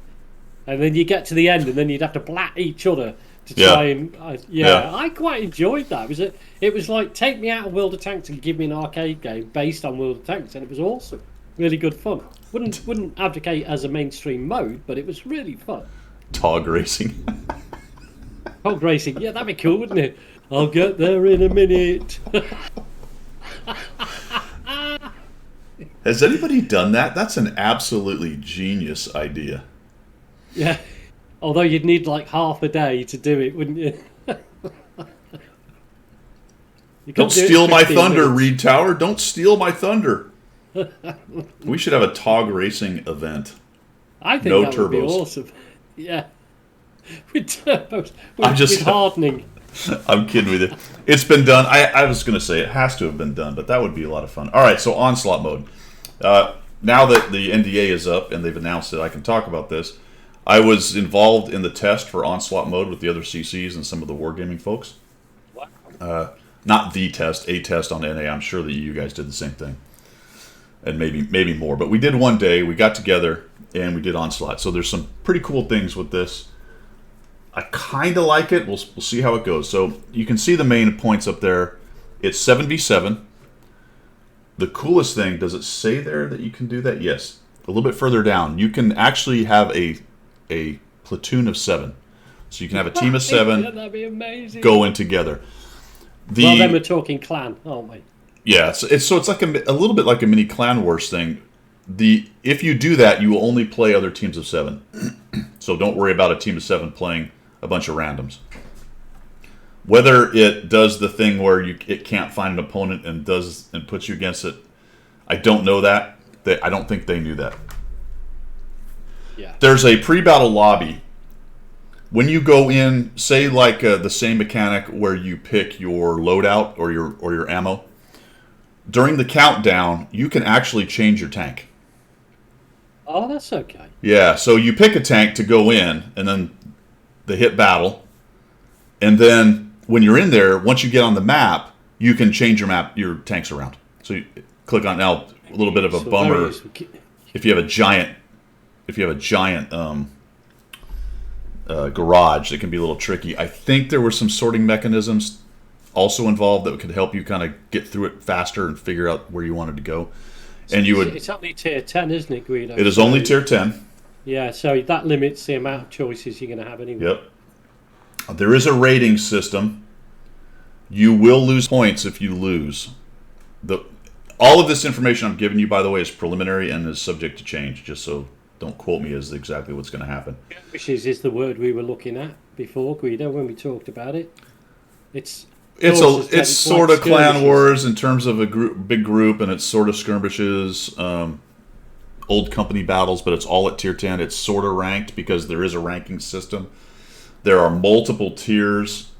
and then you get to the end, and then you'd have to blat each other to try and I quite enjoyed that. It was like take me out of World of Tanks and give me an arcade game based on World of Tanks, and it was awesome. Really good fun. Wouldn't advocate as a mainstream mode, but it was really fun. Tog racing. Hog racing, yeah, that'd be cool, wouldn't it? I'll get there in a minute. Has anybody done that? That's an absolutely genius idea. Yeah. Although you'd need like half a day to do it, wouldn't you? Don't steal my thunder, Reed Tower. Don't steal my thunder. We should have a Tog racing event. I think no that would be turbos. awesome. Yeah. With turbos. With hardening. I'm kidding with you. It's been done. I was going to say it has to have been done, but that would be a lot of fun. All right, so Onslaught Mode. Now that the NDA is up and they've announced it, I can talk about this. I was involved in the test for Onslaught Mode with the other CCs and some of the wargaming folks. Not the test, a test on NA. I'm sure that you guys did the same thing. And maybe more. But we did one day. We got together and we did Onslaught. So there's some pretty cool things with this. I kind of like it. We'll see how it goes. So you can see the main points up there. It's 7v7. The coolest thing, does it say there that you can do that? Yes. A little bit further down, you can actually have a platoon of 7. So you can have a team of 7 That'd be amazing. go in together. Well, then we're talking clan, aren't we? Yeah, it's like a little bit like a mini Clan Wars thing. If you do that, you will only play other teams of 7. So don't worry about a team of 7 playing a bunch of randoms. Whether it does the thing where it can't find an opponent and puts you against it, I don't know that. I don't think they knew that. Yeah. There's a pre-battle lobby. When you go in, say like the same mechanic where you pick your loadout or your ammo, during the countdown, you can actually change your tank. Oh, that's okay. Yeah, so you pick a tank to go in, and then they hit battle, and then when you're in there, once you get on the map, you can change your tanks around. So you click on now. A little bit of a bummer if you have a giant garage. It can be a little tricky. I think there were some sorting mechanisms also involved that could help you kind of get through it faster and figure out where you wanted to go. And it's only tier 10, isn't it, Guido? It is only tier 10. Yeah, so that limits the amount of choices you're going to have anyway. Yep. There is a rating system. You will lose points if you lose. All of this information I'm giving you, by the way, is preliminary and is subject to change, just so don't quote me as exactly what's going to happen. Skirmishes is the word we were looking at before, Guido, when we talked about it. It's sort of Clan Wars in terms of big group, and it's sort of skirmishes, old company battles, but it's all at tier 10. It's sort of ranked because there is a ranking system. There are multiple tiers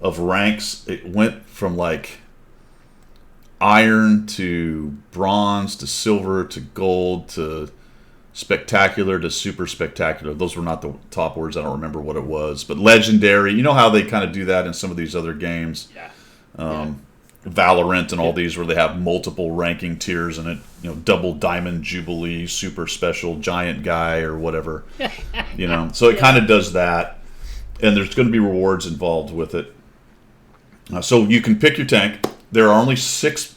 of ranks. It went from like iron to bronze to silver to gold to spectacular to super spectacular. Those were not the top words. I don't remember what it was, but legendary. You know how they kind of do that in some of these other games. Valorant and all these where they have multiple ranking tiers in it. You know, double diamond jubilee, super special giant guy or whatever. You know, so it kind of does that, and there's going to be rewards involved with it. So you can pick your tank. There are only 6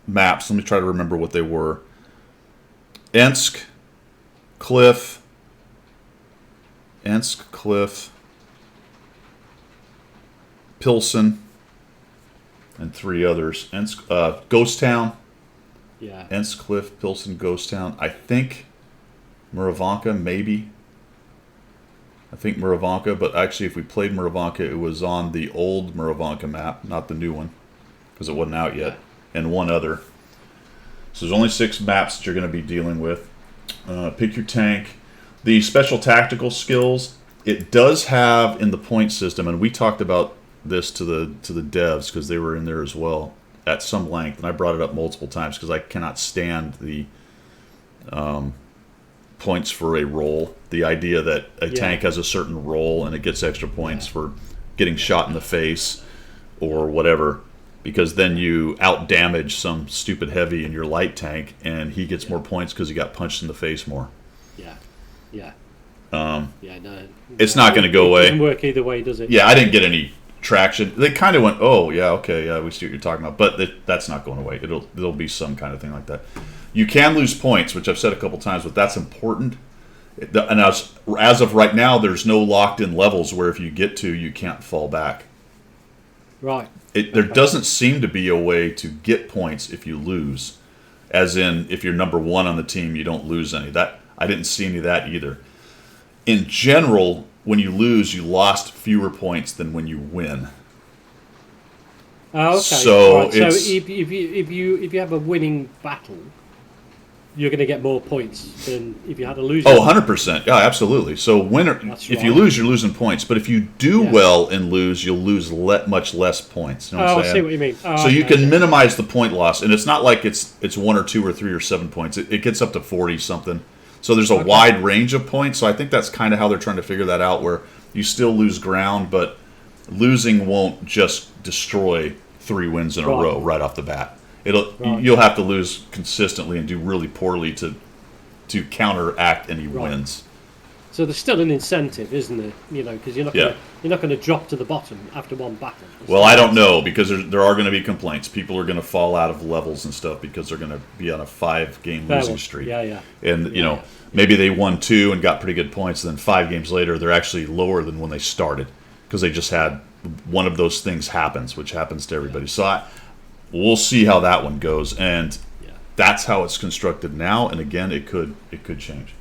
maps. Let me try to remember what they were. Ensk, Cliff, Pilsen, and 3 others. Ghost Town. Yeah. Ensk, Cliff, Pilsen, Ghost Town. I think Muravanka, maybe. I think Muravanka, but actually if we played Muravanka, it was on the old Muravanka map, not the new one, because it wasn't out yet, and 1 other. So there's only 6 maps that you're going to be dealing with. Pick your tank. The special tactical skills, it does have in the point system, and we talked about this to the devs because they were in there as well at some length, and I brought it up multiple times because I cannot stand the points for a roll. The idea that a tank has a certain roll and it gets extra points for getting shot in the face or whatever, because then you out damage some stupid heavy in your light tank and he gets more points because he got punched in the face more. No, it's not going to go away. It doesn't work either way, does it? Yeah, I didn't get any traction. They kind of went, oh yeah, okay, yeah, we see what you're talking about, but that's not going away. It'll be some kind of thing like that. You can lose points, which I've said a couple times, but that's important. And as of right now, there's no locked-in levels where if you get to, you can't fall back. Right. There doesn't seem to be a way to get points if you lose. As in, if you're number one on the team, you don't lose any. I didn't see any of that either. In general, when you lose, you lost fewer points than when you win. Oh, okay. So, right. So if you have a winning battle, you're going to get more points than if you had a losing. Oh, 100%. Yeah, absolutely. So if you lose, you're losing points. But if you do well and lose, you'll lose much less points. You know what I'm saying? I see what you mean. So you can minimize the point loss. And it's not like it's 1 or 2 or 3 or 7 points. It gets up to 40-something. So there's a wide range of points. So I think that's kind of how they're trying to figure that out, where you still lose ground, but losing won't just destroy 3 wins in a row right off the bat. You'll have to lose consistently and do really poorly to counteract any wins. So there's still an incentive, isn't there? You know, because you're not going to drop to the bottom after one battle. Well, I don't know, because there are going to be complaints. People are going to fall out of levels and stuff because they're going to be on a 5-game losing streak. Yeah. And maybe they won 2 and got pretty good points. And then 5 games later, they're actually lower than when they started because they just had one of those things happens, which happens to everybody. So we'll see how that one goes, and that's how it's constructed now. And again, it could change.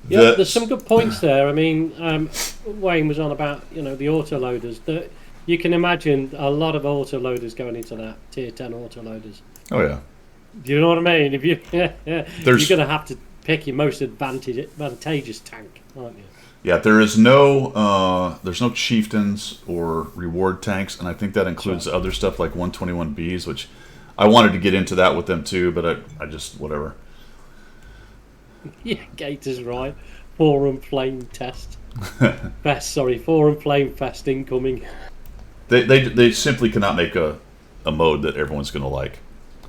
Yeah, there's some good points there. I mean, Wayne was on about the autoloaders. You can imagine a lot of autoloaders going into that tier 10 autoloaders. Oh yeah. Do you know what I mean? If you're going to have to pick your most advantageous tank, aren't you? Yeah, there's no chieftains or reward tanks, and I think that includes other stuff like 121Bs, which I wanted to get into that with them too, but I just whatever. Yeah, Gator's right. Forum Flame Test. Forum Flame Fest incoming. They simply cannot make a mode that everyone's going to like.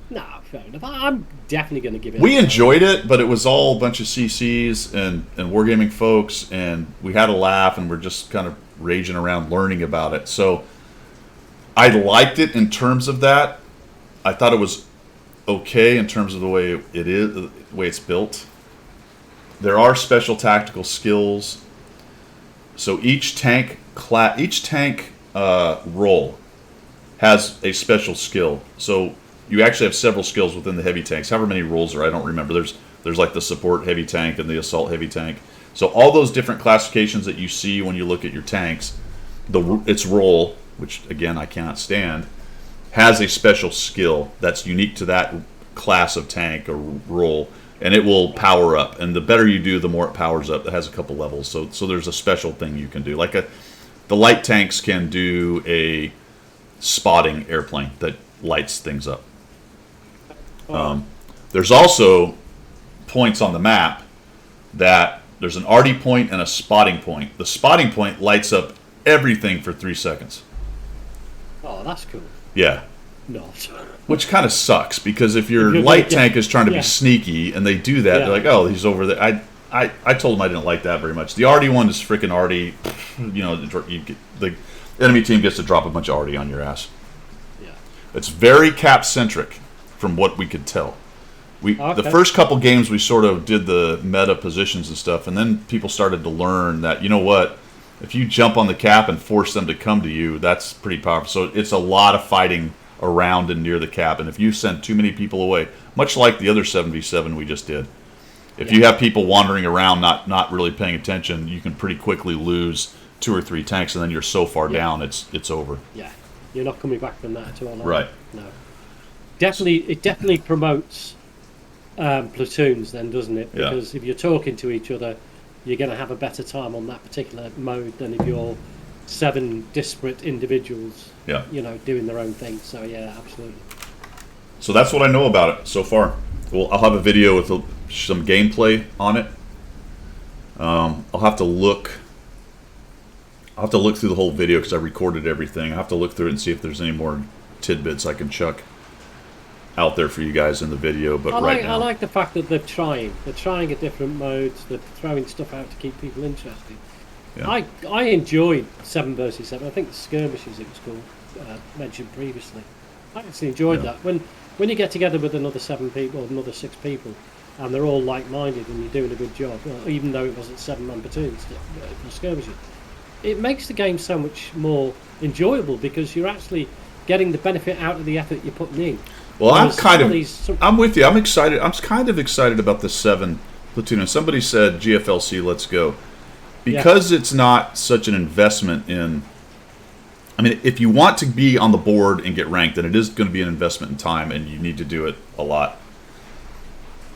No, fair enough. I'm definitely going to give it. We enjoyed it, but it was all a bunch of CCs and wargaming folks, and we had a laugh, and we're just kind of raging around learning about it. So I liked it in terms of that. I thought it was okay in terms of the way it is, the way it's built. There are special tactical skills. So each tank role has a special skill. So you actually have several skills within the heavy tanks. However many roles are, I don't remember. There's like the support heavy tank and the assault heavy tank. So all those different classifications that you see when you look at your tanks, its role, which again I cannot stand, has a special skill that's unique to that class of tank or role, and it will power up. And the better you do, the more it powers up. It has a couple levels. So there's a special thing you can do. Like the light tanks can do a spotting airplane that lights things up. There's also points on the map that there's an arty point and a spotting point. The spotting point lights up everything for 3 seconds. Oh, that's cool. Yeah. Not. Which kind of sucks, because if your light tank is trying to be sneaky and they do that, they're like, oh, he's over there. I told him I didn't like that very much. The arty one is freaking arty. The enemy team gets to drop a bunch of arty on your ass. Yeah. It's very cap-centric from what we could tell. The first couple games we sort of did the meta positions and stuff, and then people started to learn that, you know what, if you jump on the cap and force them to come to you, that's pretty powerful. So it's a lot of fighting around and near the cap, and if you send too many people away, much like the other 7v7 we just did, if you have people wandering around not really paying attention, you can pretty quickly lose 2 or 3 tanks, and then you're so far down it's over. Yeah, you're not coming back from that at all. Right. No. It definitely promotes platoons then, doesn't it? Because if you're talking to each other, you're going to have a better time on that particular mode than if you're 7 disparate individuals, doing their own thing. So yeah, absolutely. So that's what I know about it so far. Well, I'll have a video with some gameplay on it. I'll have to look through the whole video because I recorded everything. I'll have to look through it and see if there's any more tidbits I can chuck out there for you guys in the video. But I like the fact that they're trying at different modes. They're throwing stuff out to keep people interested. Yeah. I enjoyed 7 versus 7. I think the skirmishes, it was called, mentioned previously. I actually enjoyed Yeah. that. When you get together with another 7 people or another 6 people, and they're all like-minded and you're doing a good job, even though it wasn't 7-man platoons for skirmishing, it makes the game so much more enjoyable because you're actually getting the benefit out of the effort you're putting in. Well, Whereas some of these, I'm with you. I'm excited. I'm kind of excited about the 7 platoon. And somebody said GFLC, let's go, because it's not such an investment in. I mean, if you want to be on the board and get ranked, then it is going to be an investment in time, and you need to do it a lot.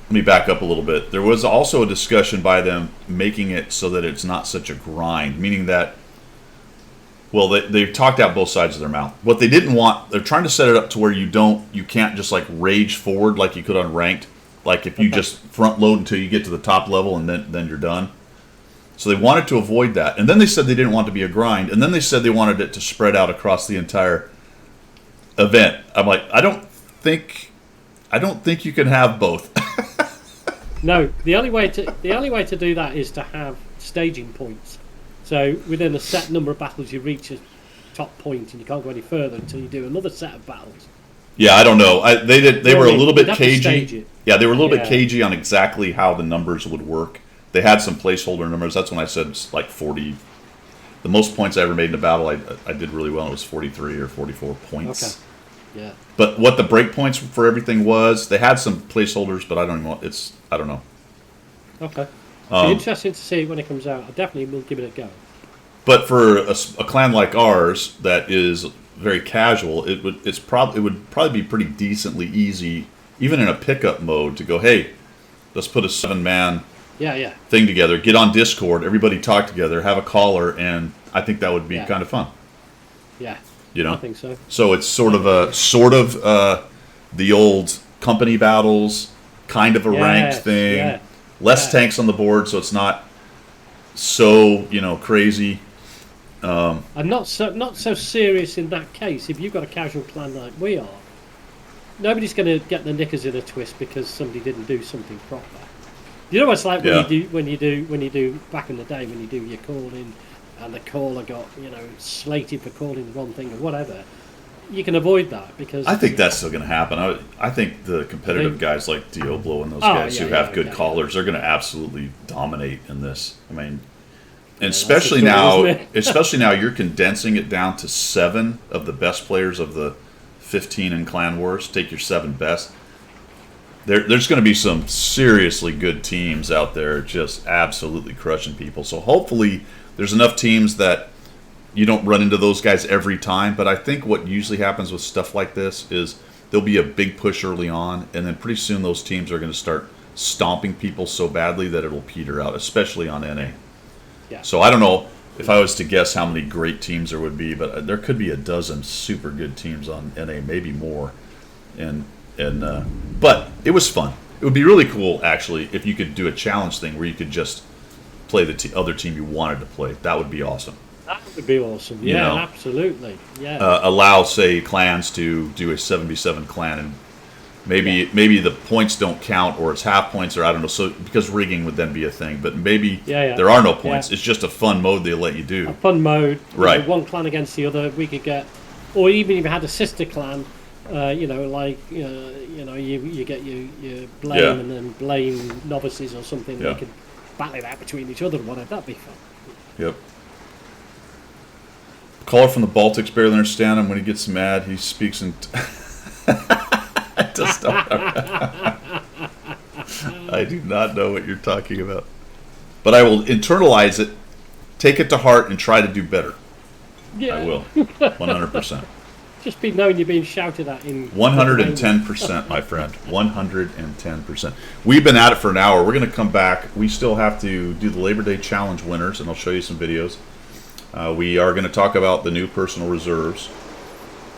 Let me back up a little bit. There was also a discussion by them making it so that it's not such a grind, meaning that, well, they talked out both sides of their mouth. What they didn't want, they're trying to set it up to where you can't just like rage forward like you could on ranked. Like if you just front load until you get to the top level and then you're done. So they wanted to avoid that. And then they said they didn't want it to be a grind. And then they said they wanted it to spread out across the entire event. I'm like, I don't think you can have both. no, the only way to do that is to have staging points. So within a set number of battles, you reach a top point, and you can't go any further until you do another set of battles. Yeah, I don't know. They were a little bit cagey. Yeah, they were a little bit cagey on exactly how the numbers would work. They had some placeholder numbers. That's when I said it's like 40. The most points I ever made in a battle, I did really well. It was 43 or 44 points. Okay. Yeah. But what the break points for everything was, they had some placeholders, but I don't know. Okay. It'll be interesting to see when it comes out. I definitely will give it a go. But for a clan like ours that is very casual, it would probably be pretty decently easy, even in a pickup mode, to go, hey, let's put a 7-man thing together, get on Discord, everybody talk together, have a caller, and I think that would be kind of fun. Yeah. You know? I think so. So it's sort of the old company battles, kind of a ranked thing. Less tanks on the board, so it's not so, crazy. And not so serious in that case. If you've got a casual clan like we are, nobody's going to get the knickers in a twist because somebody didn't do something proper. You know what it's like when you do back in the day when you do your calling, and the caller got slated for calling the wrong thing or whatever. You can avoid that because I think that's still going to happen. I think the competitive guys like Diablo and those guys who have good callers are going to absolutely dominate in this. I mean, and especially now you're condensing it down to 7 of the best players of the 15 in Clan Wars. Take your 7 best. There's going to be some seriously good teams out there just absolutely crushing people. So hopefully there's enough teams that you don't run into those guys every time. But I think what usually happens with stuff like this is there'll be a big push early on, and then pretty soon those teams are going to start stomping people so badly that it'll peter out, especially on NA. Yeah. So I don't know if I was to guess how many great teams there would be, but there could be a dozen super good teams on NA, maybe more. But it was fun. It would be really cool, actually, if you could do a challenge thing where you could just play the other team you wanted to play. That would be awesome. That would be awesome. Yeah, absolutely. Yeah. Allow, say, clans to do a 7v7 clan, and maybe the points don't count, or it's half points, or I don't know. So because rigging would then be a thing, but maybe there are no points. Yeah. It's just a fun mode they let you do. A fun mode. Right. One clan against the other. We could get, or even if you had a sister clan. You get your blame and then blame novices or something. They could battle it out between each other and whatever. That'd be fun. Yep. Caller from the Baltics barely understand him. When he gets mad, he speaks in. I do not know what you're talking about, but I will internalize it, take it to heart, and try to do better. Yeah. I will, 100%. Just be knowing you're being shouted at in 110%, my friend. 110%. We've been at it for an hour. We're going to come back. We still have to do the Labor Day Challenge winners, and I'll show you some videos. We are going to talk about the new personal reserves.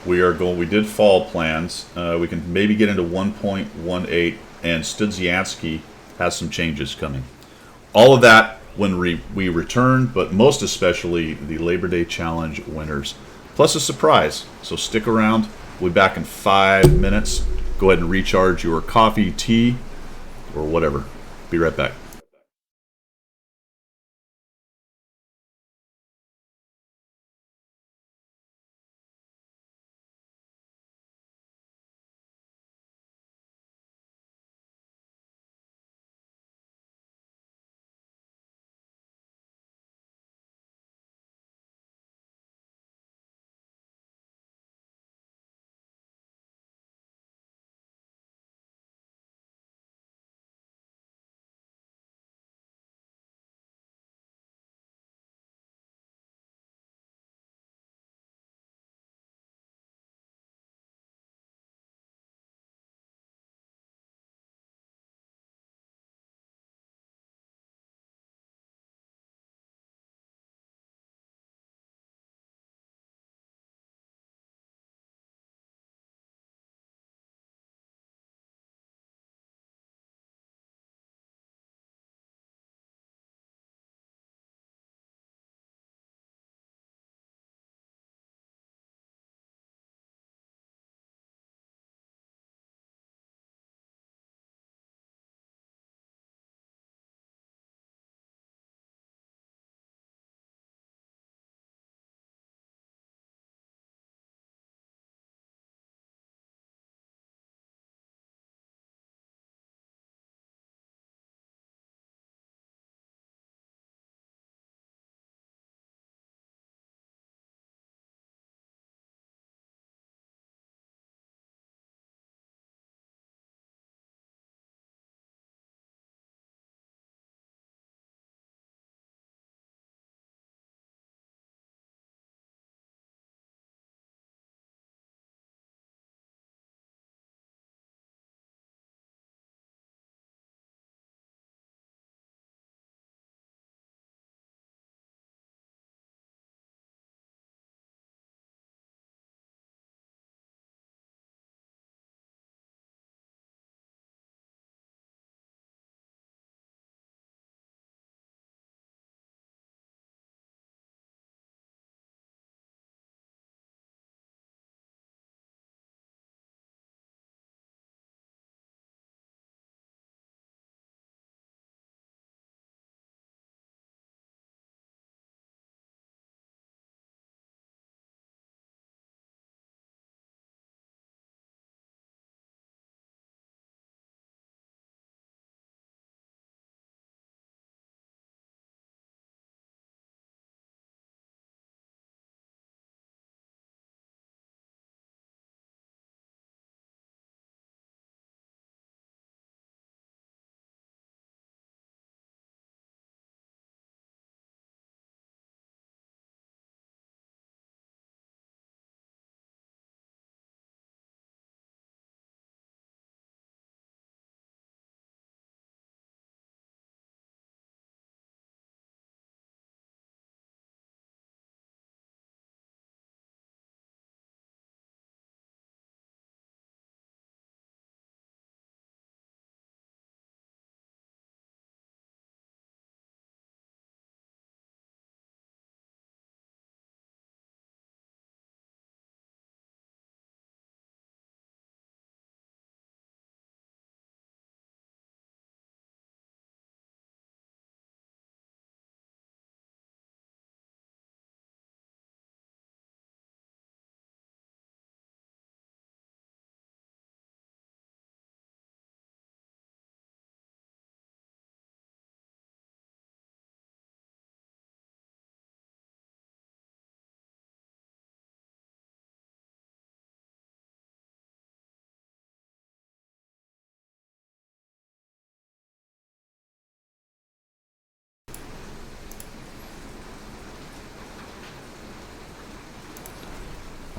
We did fall plans. We can maybe get into 1.18, and Studzianski has some changes coming. All of that when we return, but most especially the Labor Day Challenge winners. Plus a surprise. So stick around. We'll be back in 5 minutes. Go ahead and recharge your coffee, tea, or whatever. Be right back.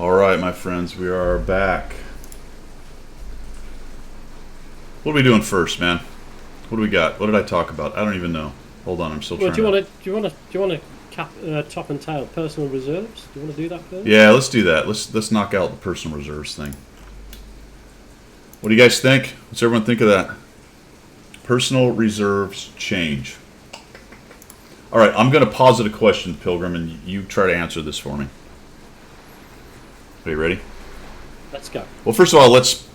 All right, my friends, we are back. What are we doing first, man? What do we got? What did I talk about? I don't even know. Hold on, I'm still trying. Do you want to top and tail personal reserves? Do you want to do that first? Yeah, let's do that. Let's knock out the personal reserves thing. What do you guys think? What's everyone think of that? Personal reserves change. All right, I'm going to posit a question, Pilgrim, and you try to answer this for me. Are you ready? Let's go. Well, first of all, let's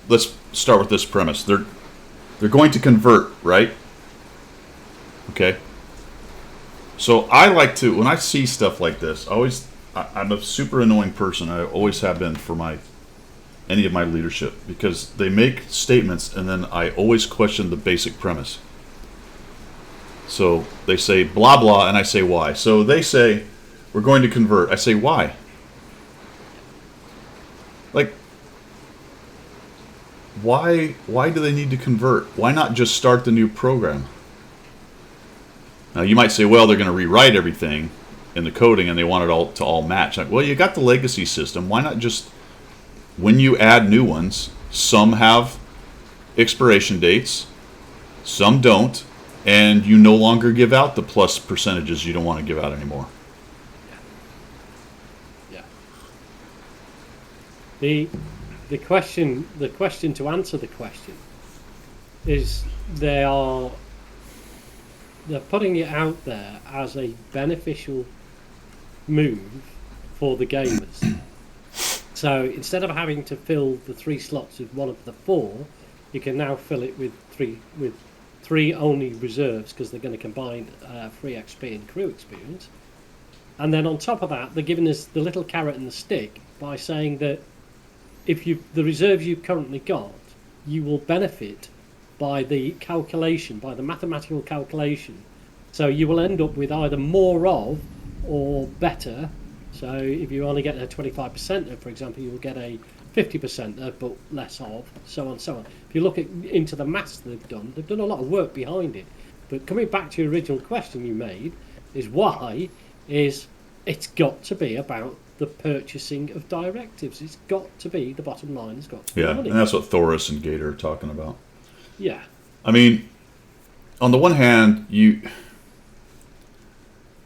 start with this premise. They're going to convert, right? Okay. So I like to, when I see stuff like this, I'm a super annoying person. I always have been for any of my leadership, because they make statements and then I always question the basic premise. So they say blah blah and I say why. So they say we're going to convert. I say why? Like, why do they need to convert? Why not just start the new program? Now you might say, well, they're going to rewrite everything in the coding and they want it to all match. Like, well, you got the legacy system. Why not just, when you add new ones, some have expiration dates, some don't, and you no longer give out the plus percentages you don't want to give out anymore. Yeah. The question to answer the question is they're putting it out there as a beneficial move for the gamers. So instead of having to fill the 3 slots with one of the 4, you can now fill it with three only reserves, because they're going to combine free XP and crew experience. And then on top of that, they're giving us the little carrot and the stick by saying that if the reserves you've currently got, you will benefit by the calculation, by the mathematical calculation. So you will end up with either more of or better. So if you only get a 25%, for example, you will get a 50% but less of, so on, so on. If you look into the maths they've done a lot of work behind it. But coming back to your original question you made, is why, is it's got to be about the purchasing of directives. It's got to be, the bottom line has got to be money. And that's what Thoris and Gator are talking about. Yeah. I mean, on the one hand,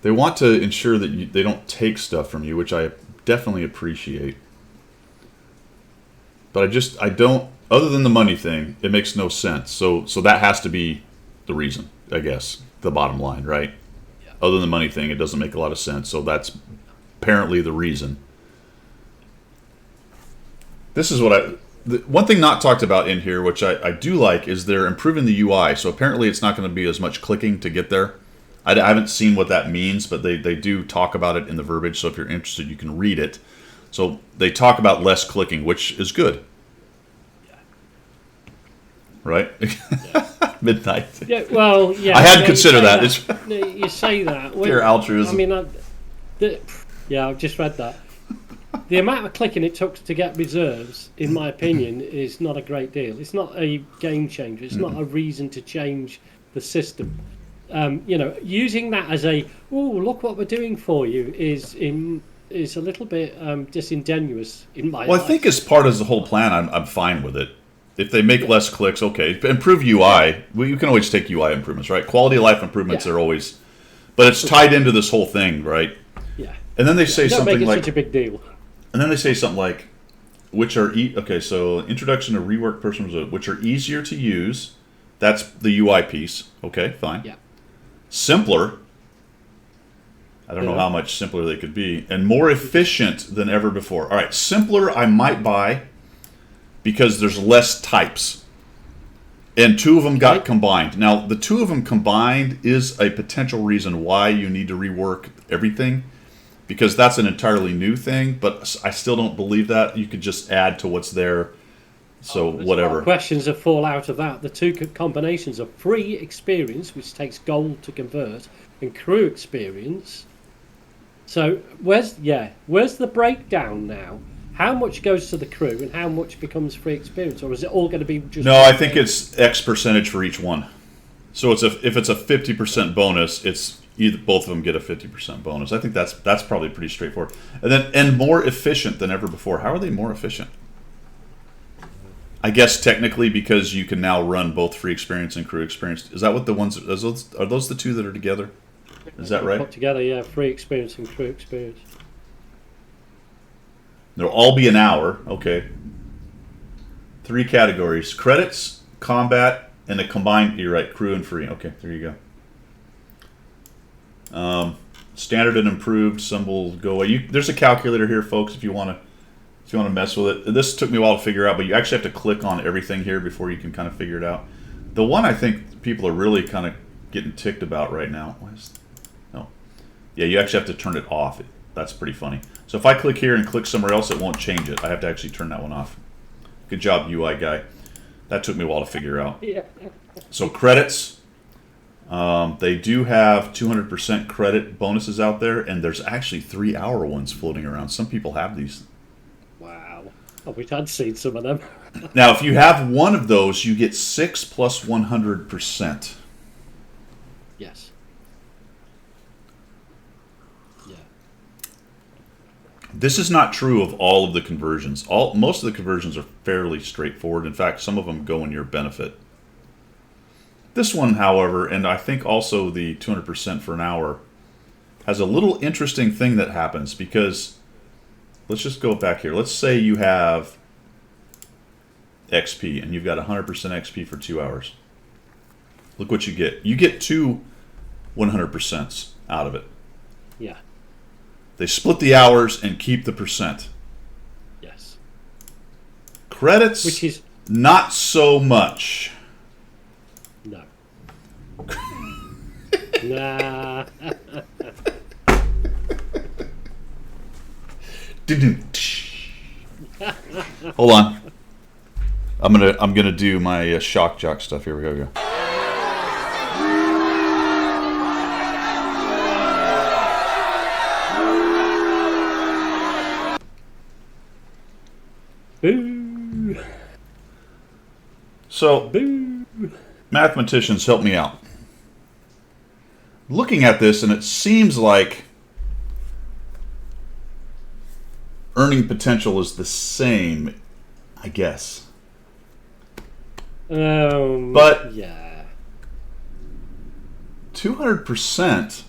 they want to ensure that they don't take stuff from you, which I definitely appreciate. But I don't, other than the money thing, it makes no sense. So that has to be the reason, I guess, the bottom line, right? Yeah. Other than the money thing, it doesn't make a lot of sense. So that's apparently the reason. This is what one thing not talked about in here, which I do like, is they're improving the UI. So apparently it's not going to be as much clicking to get there. I haven't seen what that means, but they do talk about it in the verbiage. So if you're interested, you can read it. So they talk about less clicking, which is good. Yeah. Right? Yeah. Midnight. Yeah, well, yeah. I hadn't considered that. You say that. Pure altruism. I mean, I've just read that. The amount of clicking it took to get reserves, in my opinion, is not a great deal. It's not a game changer. It's not a reason to change the system. Using that as look what we're doing for you is a little bit disingenuous in my eyes. I think as part of the whole plan, I'm fine with it. If they make less clicks, okay. Improve UI. Well, you can always take UI improvements, right? Quality of life improvements are always... But it's tied into this whole thing, right? Yeah. And then they say don't something make it like... such a big deal. And then they say something like, okay, so introduction to rework personal reserve, which are easier to use. That's the UI piece. Okay, fine. Yeah. Simpler. I don't know how much simpler they could be. And more efficient than ever before. All right, simpler I might buy because there's less types. And 2 of them got combined. Now, the 2 of them combined is a potential reason why you need to rework everything, because that's an entirely new thing, but I still don't believe that. You could just add to what's there. So whatever. Questions that fall out of that. The 2 combinations of free experience, which takes gold to convert, and crew experience. So where's the breakdown now? How much goes to the crew and how much becomes free experience, or is it all going to be just? No, I think it's X percentage for each one. So if it's a 50% bonus, it's either both of them get a 50% bonus. I think that's probably pretty straightforward. And more efficient than ever before. How are they more efficient? I guess technically because you can now run both free experience and crew experience. Is that what the ones are those the two that are together? Is that right? Put together, yeah, free experience and crew experience. They'll all be an hour. Okay. 3 categories: credits, combat, and a combined. You're right, crew and free. Okay, there you go. Standard and improved. Some will go away. There's a calculator here, folks, if you want to mess with it. This took me a while to figure out, but you actually have to click on everything here before you can kind of figure it out. The one I think people are really kind of getting ticked about right now. Yeah, you actually have to turn it off. That's pretty funny. So if I click here and click somewhere else, it won't change it. I have to actually turn that one off. Good job, UI guy. That took me a while to figure out. Yeah. So credits, they do have 200% credit bonuses out there, and there's actually 3-hour ones floating around. Some people have these. Wow. I wish I'd seen some of them. Now, if you have one of those, you get 6 plus 100%. Yes. Yeah. This is not true of all of the conversions. Most of the conversions are fairly straightforward. In fact, some of them go in your benefit. This one, however, and I think also the 200% for an hour, has a little interesting thing that happens because, let's just go back here. Let's say you have XP and you've got 100% XP for 2 hours. Look what you get. You get 2 100% out of it. Yeah. They split the hours and keep the percent. Yes. Credits, which is not so much. No. Nah. Hold on. I'm gonna do my shock jock stuff. Here we go. Boo. So, Boo. mathematicians, help me out. Looking at this, and it seems like earning potential is the same, I guess. But yeah, 200%.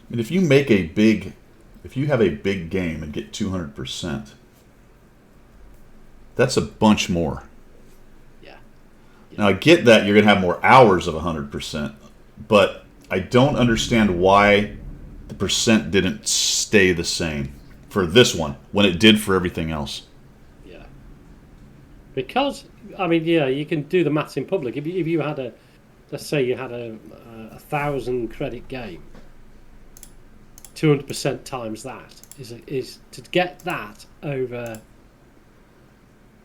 I mean, if you have a big game and get 200%, that's a bunch more. Yeah. Now I get that you're going to have more hours of 100%, but I don't understand why the percent didn't stay the same for this one when it did for everything else. Yeah. Because, I mean, yeah, you can do the maths in public. If you had let's say you had a 1,000 credit game, 200% times that is to get that over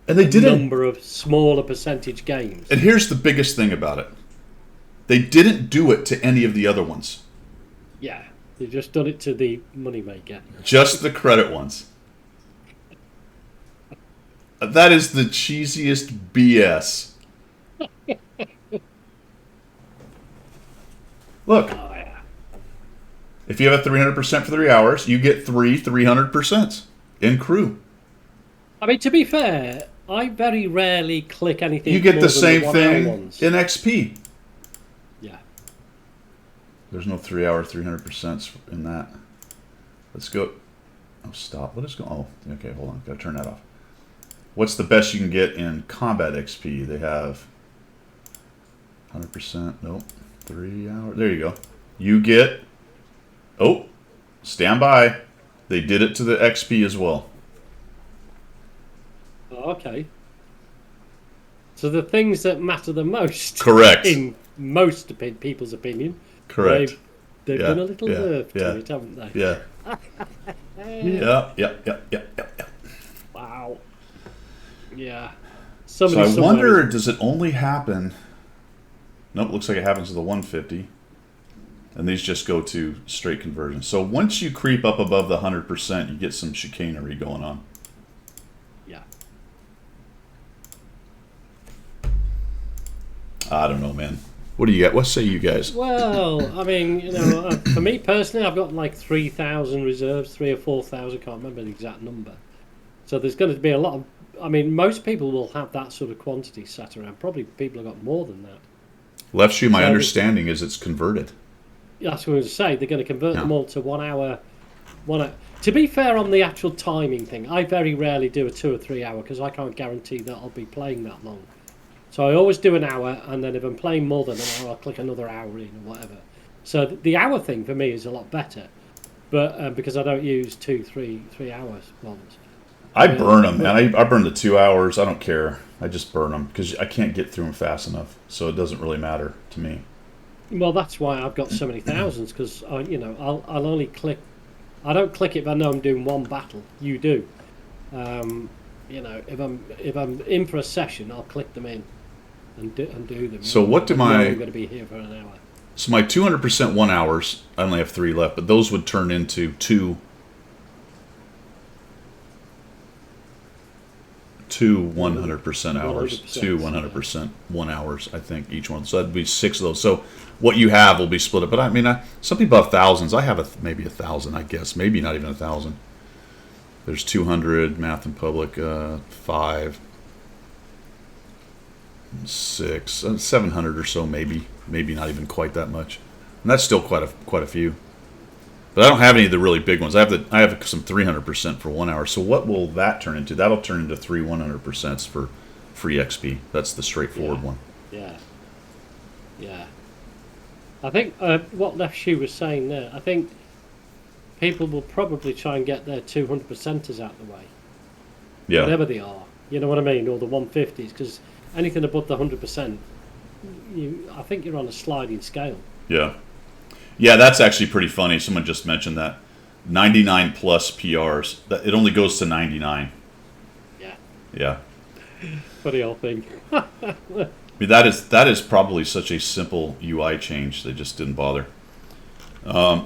and they did a number of smaller percentage games. And here's the biggest thing about it. They didn't do it to any of the other ones. Yeah. They've just done it to the moneymaker. Just the credit ones. That is the cheesiest BS. Look. Oh, yeah. If you have a 300% for 3 hours, you get 300% in crew. I mean, to be fair, I very rarely click anything. You get more the than same 1 thing hour ones. in XP. Yeah. There's no 3 hour 300% in that. Let's go. Oh, stop. What is going on? Oh, okay, hold on. Gotta turn that off. What's the best you can get in combat XP? They have 100%. Nope. 3 hours. There you go. You get. Oh, stand by. They did it to the XP as well. Oh, okay. So the things that matter the most, Correct. in most people's opinion, Correct. They've done a little nerve to it, haven't they? Yeah. Yeah. Wow. Yeah. So I somewhere wonder, is- does it only happen? Nope, looks like it happens to the 150. And these just go to straight conversion. So once you creep up above the 100%, you get some chicanery going on. Yeah. I don't know, man. What do you got? What say you guys? Well, I mean, for me personally, I've got like 3,000 reserves, 3 or 4,000. Can't remember the exact number. So there's going to be a lot of. I mean, most people will have that sort of quantity sat around. Probably people have got more than that. Left shoe, my understanding is it's converted. That's what I was going to say. They're going to convert them all to 1 hour. 1 hour. To be fair on the actual timing thing, I very rarely do a 2 or 3 hour because I can't guarantee that I'll be playing that long. So I always do an hour, and then if I'm playing more than an hour, I'll click another hour in or whatever. So the hour thing for me is a lot better, but because I don't use 2, 3 hours ones. I burn them, man. I burn the 2 hours. I don't care. I just burn them because I can't get through them fast enough. So it doesn't really matter to me. Well, that's why I've got so many thousands because I'll only click. I don't click it if I know I'm doing one battle. You do. If I'm in for a session, I'll click them in and do them. So what do my? I'm going to be here for an hour. So my 200% 1 hours. I only have 3 left, but those would turn into two 100% hours. 2 100% 1 hours. I think each one. So that'd be 6 of those. So what you have will be split up. But I mean, some people have thousands. I have maybe 1,000. I guess maybe not even 1,000. There's 200 math in public, 5, 6, 700 or so, maybe not even quite that much, and that's still quite a few. But I don't have any of the really big ones. I have some 300% for 1 hour. So what will that turn into? That'll turn into 3 100% for free XP. That's the straightforward one. Yeah. I think what Left Shoe was saying there. I think people will probably try and get their 200%ers out of the way. Yeah. Whatever they are. You know what I mean? Or the 150s. Because anything above the 100%, I think you're on a sliding scale. Yeah. Yeah, that's actually pretty funny. Someone just mentioned that. 99 plus PRs. It only goes to 99. Yeah. Funny old thing. I mean, that is probably such a simple UI change. They just didn't bother.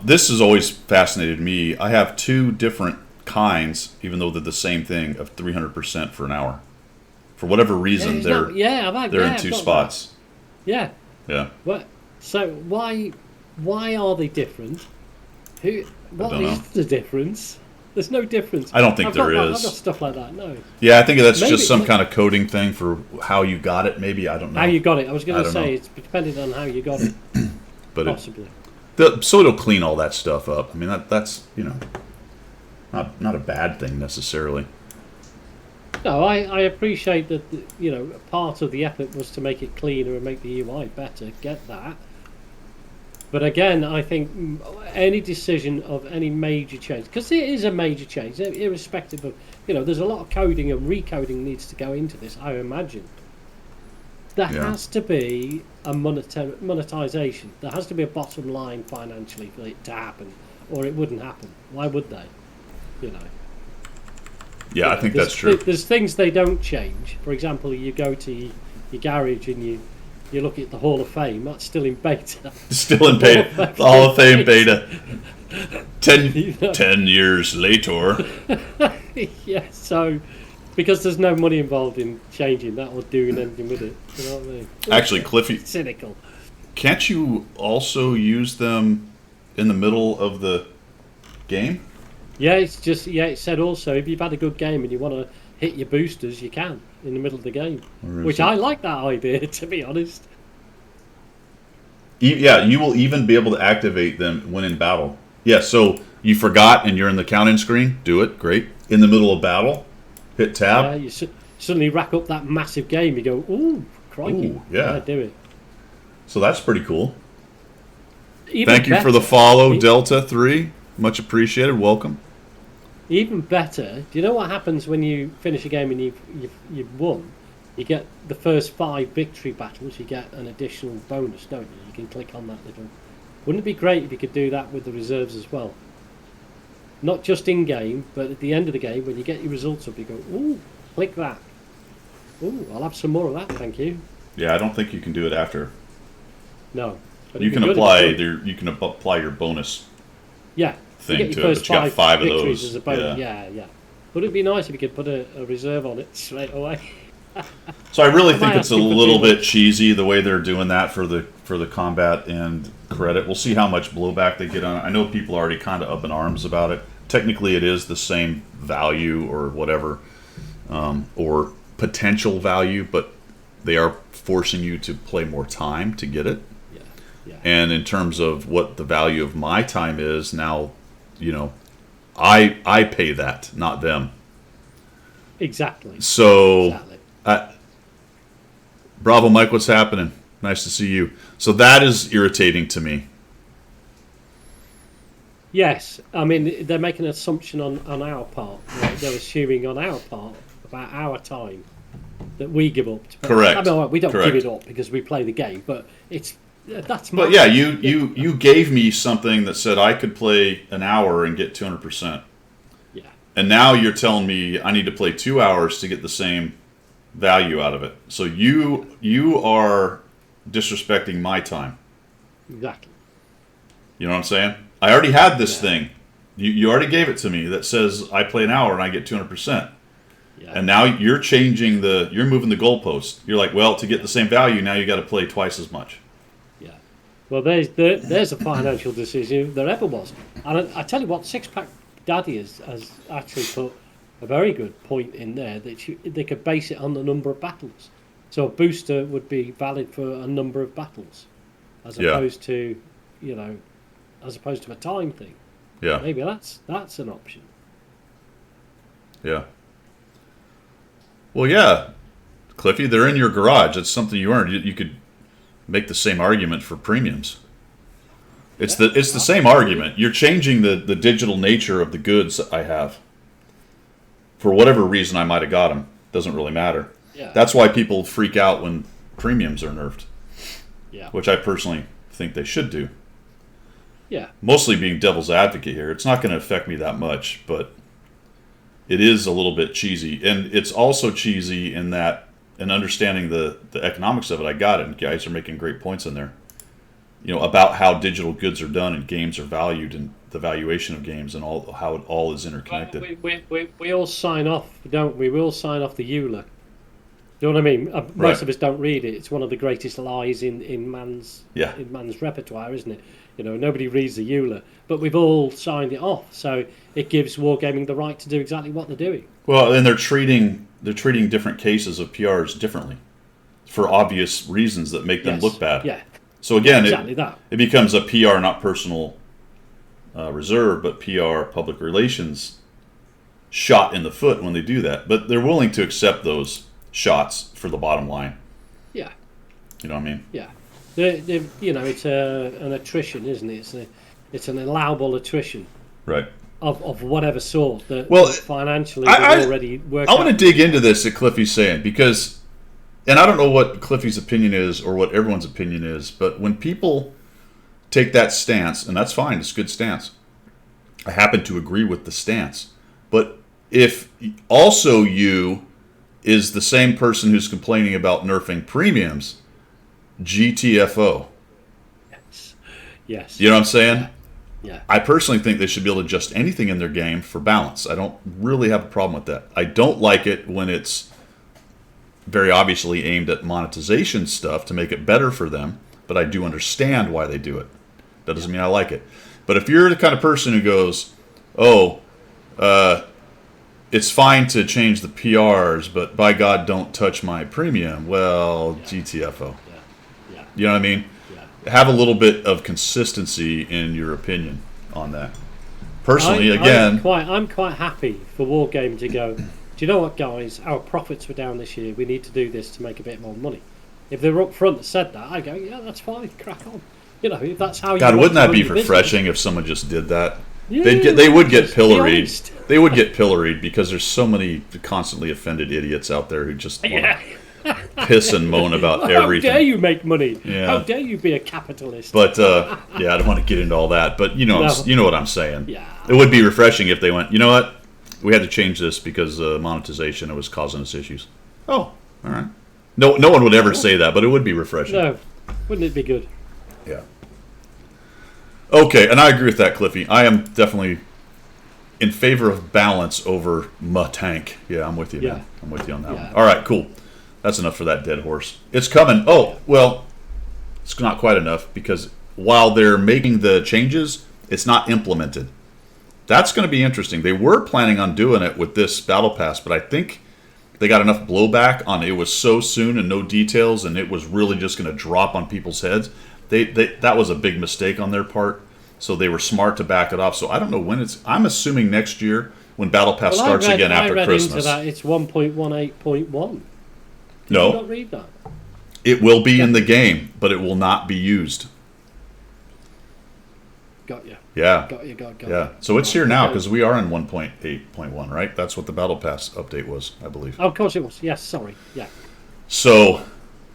This has always fascinated me. I have 2 different kinds, even though they're the same thing, of 300% for an hour. For whatever reason, they're in 2 spots. That. Yeah. What? So why are they different? What is the difference? There's no difference. I don't think there is. I've got stuff like that. No. Yeah, I think that's just some kind of coding thing for how you got it. Maybe I don't know how you got it. I was going to say know. It's depending on how you got it. But possibly. So it'll clean all that stuff up. I mean, that's not a bad thing necessarily. No, I appreciate that. Part of the effort was to make it cleaner and make the UI better. Get that. But again, I think any decision of any major change, because it is a major change, irrespective of, there's a lot of coding and recoding needs to go into this, I imagine. There has to be a monetization. There has to be a bottom line financially for it to happen, or it wouldn't happen. Why would they? Yeah, I think that's true. There's things they don't change. For example, you go to your garage and you look at the Hall of Fame, that's still in beta. Still in beta. The Hall of Fame beta. 10 years later. Yeah, so because there's no money involved in changing that or doing anything with it. You know what I mean? Actually, Cliffy, cynical. Can't you also use them in the middle of the game? Yeah, it said also if you've had a good game and you want to hit your boosters, you can in the middle of the game. Which I like that idea, to be honest. Yeah, you will even be able to activate them when in battle. Yeah, so you forgot and you're in the count-in screen, do it, great. In the middle of battle, hit tab. Yeah, you suddenly rack up that massive game, you go, ooh, crikey. Ooh, yeah. Do it. So that's pretty cool. Thank you for the follow, Delta3. Much appreciated, welcome. Even better, do you know what happens when you finish a game and you've won? You get the first 5 victory battles, you get an additional bonus, don't you? You can click on that little... Wouldn't it be great if you could do that with the reserves as well? Not just in-game, but at the end of the game, when you get your results up, you go, ooh, click that. Ooh, I'll have some more of that, thank you. Yeah, I don't think you can do it after. No. You can apply your bonus thing to it, but you got 5 of those. As a bonus. Yeah. Would it be nice if you could put a reserve on it straight away? So I really think it's a asking for little too much? bit cheesy the way they're doing that for the combat and credit. We'll see how much blowback they get on it. I know people are already kind of up in arms about it. Technically, it is the same value or whatever, or potential value, but they are forcing you to play more time to get it. Yeah, yeah. And in terms of what the value of my time is now, I pay that, not them. Exactly. So, Exactly. Bravo, Mike, what's happening? Nice to see you. So that is irritating to me. Yes, I mean they're making an assumption on our part. Right? They're assuming on our part about our time that we give up. Correct. I mean, we don't Correct. give it up because we play the game, but that's. But yeah, you gave me something that said I could play an hour and get 200%. Yeah. And now you're telling me I need to play 2 hours to get the same value out of it. So you are disrespecting my time. Exactly. You know what I'm saying? I already had this thing. You already gave it to me that says I play an hour and I get 200%. Yeah. And now you're changing you're moving the goalpost. You're like, well, to get the same value, now you got to play twice as much. Yeah. Well, there's a financial decision there ever was. And I tell you what, Six Pack Daddy has actually put a very good point in there that they could base it on the number of battles. So a booster would be valid for a number of battles, as opposed to, as opposed to a time thing. Yeah. Maybe that's an option. Yeah. Well, yeah, Cliffy, they're in your garage. It's something you earned. You could make the same argument for premiums. It's the same argument. You're changing the digital nature of the goods I have. For whatever reason I might have got them. Doesn't really matter. Yeah. That's why people freak out when premiums are nerfed. Yeah. Which I personally think they should do. Yeah. Mostly being devil's advocate here. It's not going to affect me that much, but it is a little bit cheesy. And it's also cheesy in that, and understanding the economics of it, I got it. And guys are making great points in there. About how digital goods are done and games are valued and the valuation of games and all how it all is interconnected. We all sign off, don't we? We all sign off the EULA. Do you know what I mean? Most of us don't read it. It's one of the greatest lies in man's repertoire, isn't it? Nobody reads the EULA, but we've all signed it off. So it gives wargaming the right to do exactly what they're doing. Well, and they're treating different cases of PRs differently for obvious reasons that make them look bad. Yeah. So again, exactly that. It becomes a PR, not personal reserve, but PR, public relations shot in the foot when they do that. But they're willing to accept those shots for the bottom line. Yeah. You know what I mean? Yeah. It's an attrition, isn't it? It's an allowable attrition. Right. Of whatever sort that financially already worked I want to dig into this that Cliffy's saying because, and I don't know what Cliffy's opinion is or what everyone's opinion is, but when people take that stance, and that's fine, it's a good stance. I happen to agree with the stance. But if also you is the same person who's complaining about nerfing premiums, GTFO. Yes. You know what I'm saying? Yeah. I personally think they should be able to adjust anything in their game for balance. I don't really have a problem with that. I don't like it when it's very obviously aimed at monetization stuff to make it better for them, but I do understand why they do it. That doesn't mean I like it. But if you're the kind of person who goes, it's fine to change the PRs, but by God, don't touch my premium, well, GTFO. Yeah. You know what I mean? Have a little bit of consistency in your opinion on that. Personally, I'm quite happy for Wargame to go, do you know what, guys? Our profits were down this year. We need to do this to make a bit more money. If they were up front and said that, I go, yeah, that's fine. Crack on. If that's how you. God, wouldn't that be business. refreshing if someone just did that? Yeah, they would get pilloried. honest. They would get pilloried because there's so many constantly offended idiots out there who just want to piss and moan about everything. How dare you make money? Yeah. How dare you be a capitalist? But I don't want to get into all that. But you know what I'm saying. Yeah. It would be refreshing if they went, you know what, we had to change this because monetization, it was causing us issues. Oh, all right. No one would ever say that, but it would be refreshing. No, wouldn't it be good? Yeah. Okay, and I agree with that, Cliffy. I am definitely in favor of balance over tank. Yeah, I'm with you, man. I'm with you on that one. All right, cool. That's enough for that dead horse. It's coming. Oh, well, it's not quite enough because while they're making the changes, it's not implemented. That's going to be interesting. They were planning on doing it with this battle pass, but I think they got enough blowback on it was so soon and no details, and it was really just going to drop on people's heads. That was a big mistake on their part, so they were smart to back it off. So I don't know when it's. I'm assuming next year when battle pass starts again after Christmas. I read into that it's 1.18.1. No, Did you not read that? It will be in the game, but it will not be used. Got you. Yeah. Got you. Yeah. So it's here now because we are in 1.8.1, right? That's what the battle pass update was, I believe. Oh, of course it was. Yes. Sorry. Yeah. So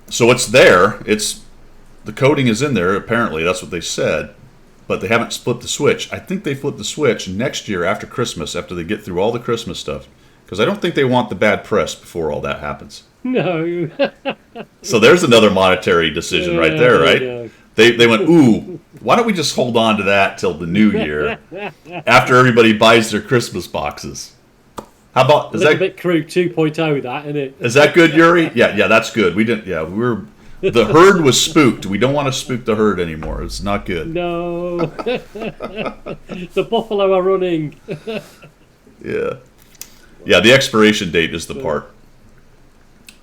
it's there. It's the coding is in there. Apparently, that's what they said, but they haven't flipped the switch. I think they flip the switch next year after Christmas, after they get through all the Christmas stuff, because I don't think they want the bad press before all that happens. No. So there's another monetary decision right there, right? Yeah. They went, ooh, why don't we just hold on to that till the new year after everybody buys their Christmas boxes? How about a little bit Crew 2.0 that, isn't it? Is that good, Yuri? Yeah, that's good. We didn't. Yeah, the herd was spooked. We don't want to spook the herd anymore. It's not good. No. The buffalo are running. Yeah. The expiration date is the part.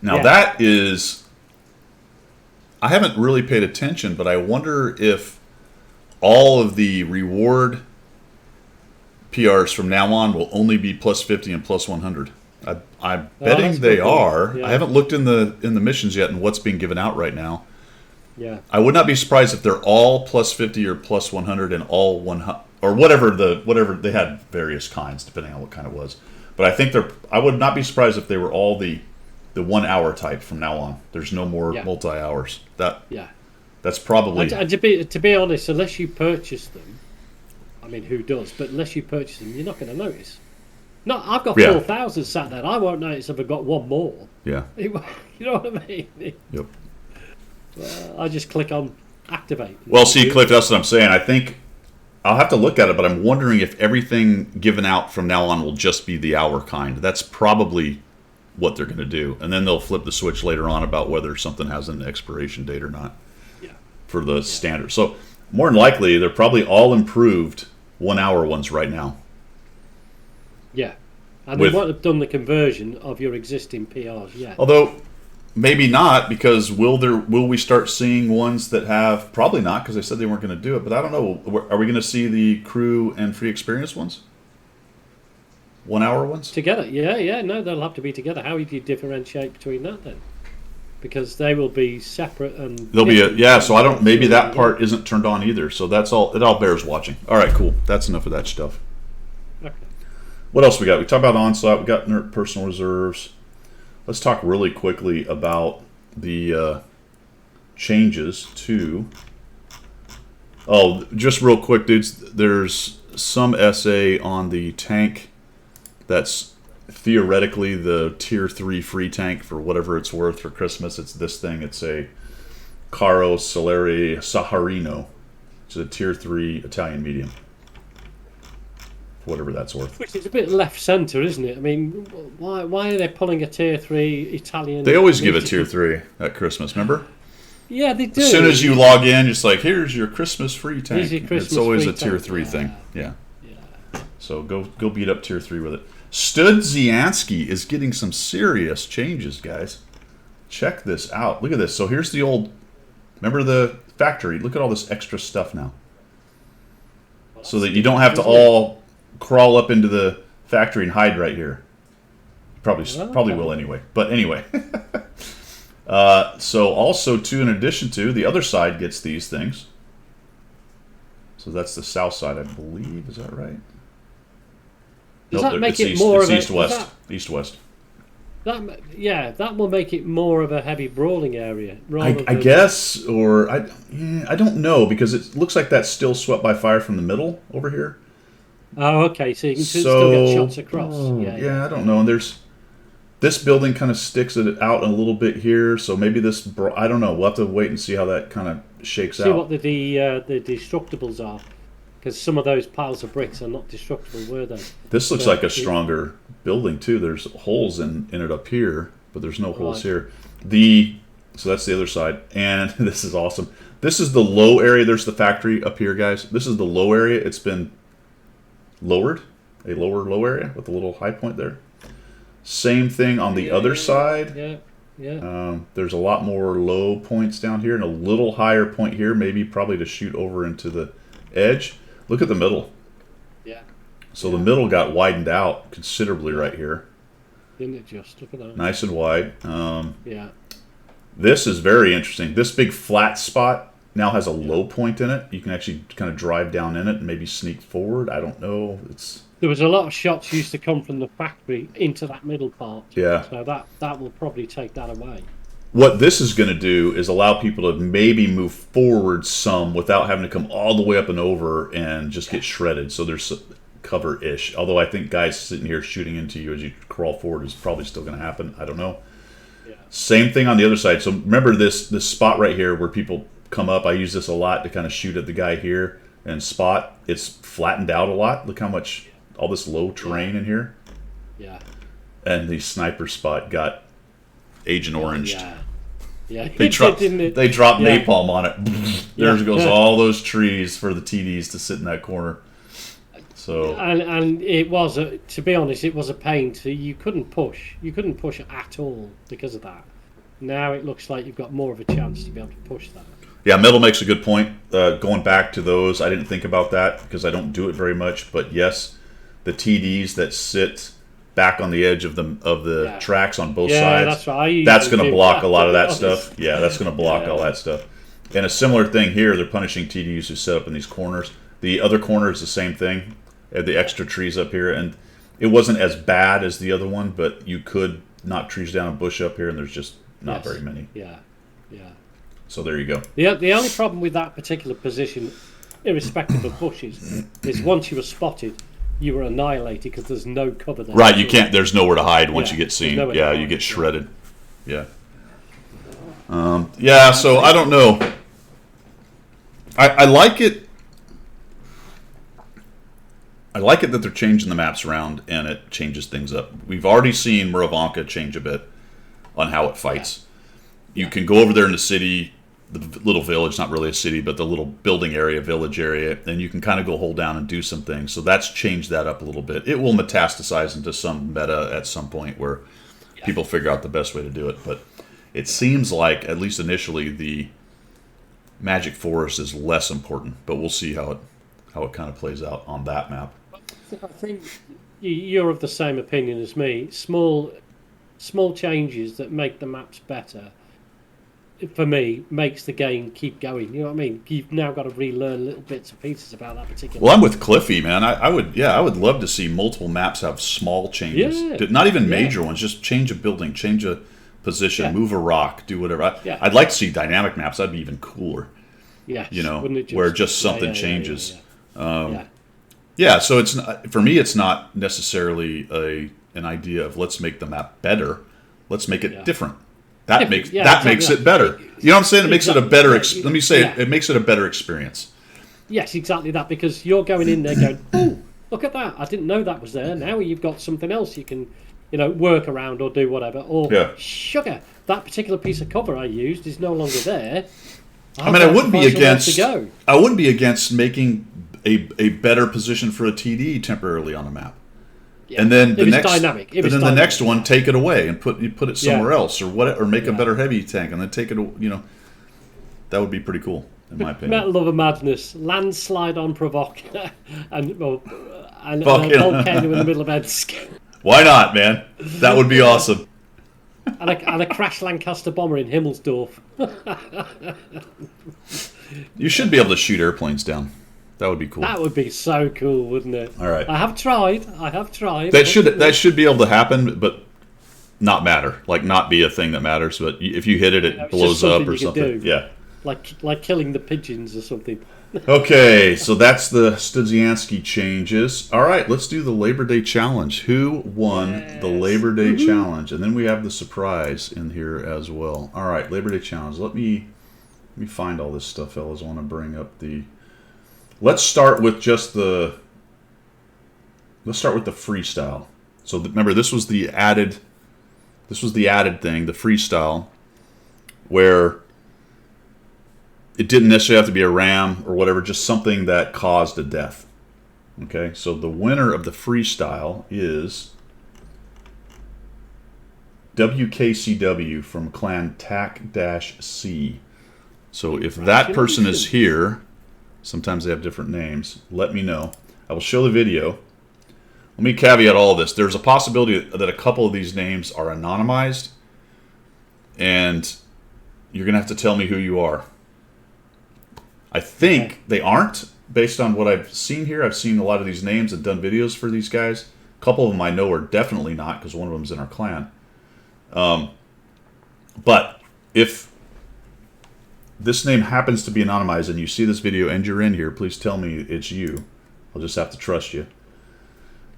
Now that is. I haven't really paid attention, but I wonder if all of the reward PRs from now on will only be plus 50 and plus 100. I'm betting they are. Yeah. I haven't looked in the missions yet and what's being given out right now. Yeah. I would not be surprised if they're all plus 50 or plus 100 and all 100 or whatever they had various kinds depending on what kind it was. But I think I would not be surprised if they were all the 1 hour type from now on. There's no more multi-hours. That's probably. And to be honest, unless you purchase them, I mean, who does? But unless you purchase them, you're not going to notice. No, I've got 4,000 sat there. I won't notice if I've got one more. Yeah. You know what I mean? Yep. I just click on activate. Well, see, Cliff, that's what I'm saying. I think I'll have to look at it, but I'm wondering if everything given out from now on will just be the hour kind. That's probably what they're going to do, and then they'll flip the switch later on about whether something has an expiration date or not for the standard. So more than likely they're probably all improved 1 hour ones right now. And they won't have done the conversion of your existing PRs yet. Although maybe not, because will we start seeing ones that have, probably not, because they said they weren't going to do it, but I don't know. Are we going to see the crew and free experience ones? 1 hour ones? Together, yeah. No, they'll have to be together. How do you differentiate between that then? Because they will be separate and... There'll be so I don't... Maybe that part isn't turned on either, so that's all... It all bears watching. All right, cool. That's enough of that stuff. Okay. What else we got? We talked about Onslaught. We got personal reserves. Let's talk really quickly about the changes to... Oh, just real quick, dudes. There's some essay on the tank that's theoretically the tier 3 free tank for whatever it's worth for Christmas. It's this thing. It's a Caro Solare Saharino. It's a tier 3 Italian medium. Whatever that's worth. Which is a bit left centre, isn't it? I mean, why are they pulling a tier 3 Italian... They always give a tier 3 at Christmas, remember? Yeah, they do. As soon as you log in, it's like, here's your Christmas free tank. It's always a tier 3 thing. Yeah. So go beat up tier 3 with it. Studzianski is getting some serious changes, guys. Check this out. Look at this. So here's the old... Remember the factory? Look at all this extra stuff now. So that you don't have to all crawl up into the factory and hide right here. Probably will anyway. But anyway. So also, too, in addition to, the other side gets these things. So that's the south side, I believe. Is that right? Does that make it more of a... East-west. East-west. That will make it more of a heavy brawling area. I guess, or... I don't know, because it looks like that's still swept by fire from the middle over here. Oh, okay, so you can still get shots across. I don't know. And there's... This building kind of sticks it out a little bit here, so maybe this... I don't know. We'll have to wait and see how that kind of shakes out. See what the destructibles are. Because some of those piles of bricks are not destructible, were they? This looks like a stronger building, too. There's holes in it up here, but there's no holes here. So that's the other side, and this is awesome. This is the low area. There's the factory up here, guys. This is the low area. It's been lowered, a low area with a little high point there. Same thing on the other side. Yeah. There's a lot more low points down here and a little higher point here, maybe probably to shoot over into the edge. Look at the middle. Yeah. So the middle got widened out considerably right here. Didn't it just? Look at that. Nice and wide. Yeah. This is very interesting. This big flat spot now has a low point in it. You can actually kind of drive down in it and maybe sneak forward. I don't know. There was a lot of shots used to come from the factory into that middle part. Yeah. So that will probably take that away. What this is going to do is allow people to maybe move forward some without having to come all the way up and over and just get shredded. So there's cover-ish. Although I think guys sitting here shooting into you as you crawl forward is probably still going to happen. I don't know. Yeah. Same thing on the other side. So remember this spot right here where people come up. I use this a lot to kind of shoot at the guy here and spot. It's flattened out a lot. Look how much, all this low terrain in here. Yeah. And the sniper spot got Agent Oranged. Yeah. They dropped napalm on it. There goes all those trees for the TDs to sit in that corner. So and it was to be honest, it was a pain. You couldn't push at all because of that. Now it looks like you've got more of a chance to be able to push that. Yeah, Metal makes a good point. Going back to those, I didn't think about that because I don't do it very much. But yes, the TDs that sit back on the edge of the tracks on both sides, that's right. That's going to block a lot of that stuff. Yeah, that's going to block all that stuff. And a similar thing here, they're punishing TDs who set up in these corners. The other corner is the same thing. The extra trees up here, and it wasn't as bad as the other one, but you could knock trees down and bush up here, and there's just not very many. Yeah. So there you go. The only problem with that particular position, irrespective of bushes, is once you were spotted, you were annihilated because there's no cover there. Right, you can't. There's nowhere to hide once you get seen. Yeah, you get shredded. Yeah. So I don't know. I like it. I like it that they're changing the maps around and it changes things up. We've already seen Muravanka change a bit on how it fights. You can go over there in the city, the little village, not really a city, but the little building area, village area, and you can kind of go hold down and do some things. So that's changed that up a little bit. It will metastasize into some meta at some point where people figure out the best way to do it. But it seems like, at least initially, the Magic Forest is less important. But we'll see how it kind of plays out on that map. I think you're of the same opinion as me. Small changes that make the maps better, for me, makes the game keep going. You know what I mean? You've now got to relearn little bits and pieces about that particular. Well, I'm with Cliffy, man. I would love to see multiple maps have small changes. Not even major ones, just change a building, change a position, move a rock, do whatever. I'd like to see dynamic maps. That'd be even cooler. Yes, where just something changes. So it's not, for me, it's not necessarily an idea of let's make the map better. Let's make it different. That makes it better. You know what I'm saying? It makes it a better. Let me say it makes it a better experience. Yes, exactly that, because you're going in there going, oh, look at that! I didn't know that was there. Now you've got something else you can, work around or do whatever. Or sugar, that particular piece of cover I used is no longer there. I wouldn't be against making a better position for a TD temporarily on a map. Yeah. And then the next one, take it away and put it somewhere else, or make a better heavy tank, and then take it. That would be pretty cool, in my opinion. Metal of a Madness, landslide on Provocateur, and a volcano in the middle of Ensk. Why not, man? That would be awesome. And a crash Lancaster bomber in Himmelsdorf. You should be able to shoot airplanes down. That would be cool. That would be so cool, wouldn't it? All right. I have tried. That should be able to happen, but not matter. Like, not be a thing that matters. But if you hit it, it blows up or something. Yeah. Like killing the pigeons or something. Okay, so that's the Studzianski changes. All right, let's do the Labor Day Challenge. Who won the Labor Day Challenge? And then we have the surprise in here as well. All right, Labor Day Challenge. Let me find all this stuff, fellas. I want to bring up the... Let's start with the freestyle. So remember, this was the added thing, the freestyle. where it didn't necessarily have to be a ram or whatever, just something that caused a death. Okay, so the winner of the freestyle is WKCW from clan TAC-C. So if that person is here, sometimes they have different names, let me know. I will show the video. Let me caveat all this. There's a possibility that a couple of these names are anonymized, and you're going to have to tell me who you are. I think they aren't, based on what I've seen here. I've seen a lot of these names and done videos for these guys. A couple of them I know are definitely not, because one of them's in our clan. But if this name happens to be anonymized and you see this video and you're in here, please tell me it's you. I'll just have to trust you.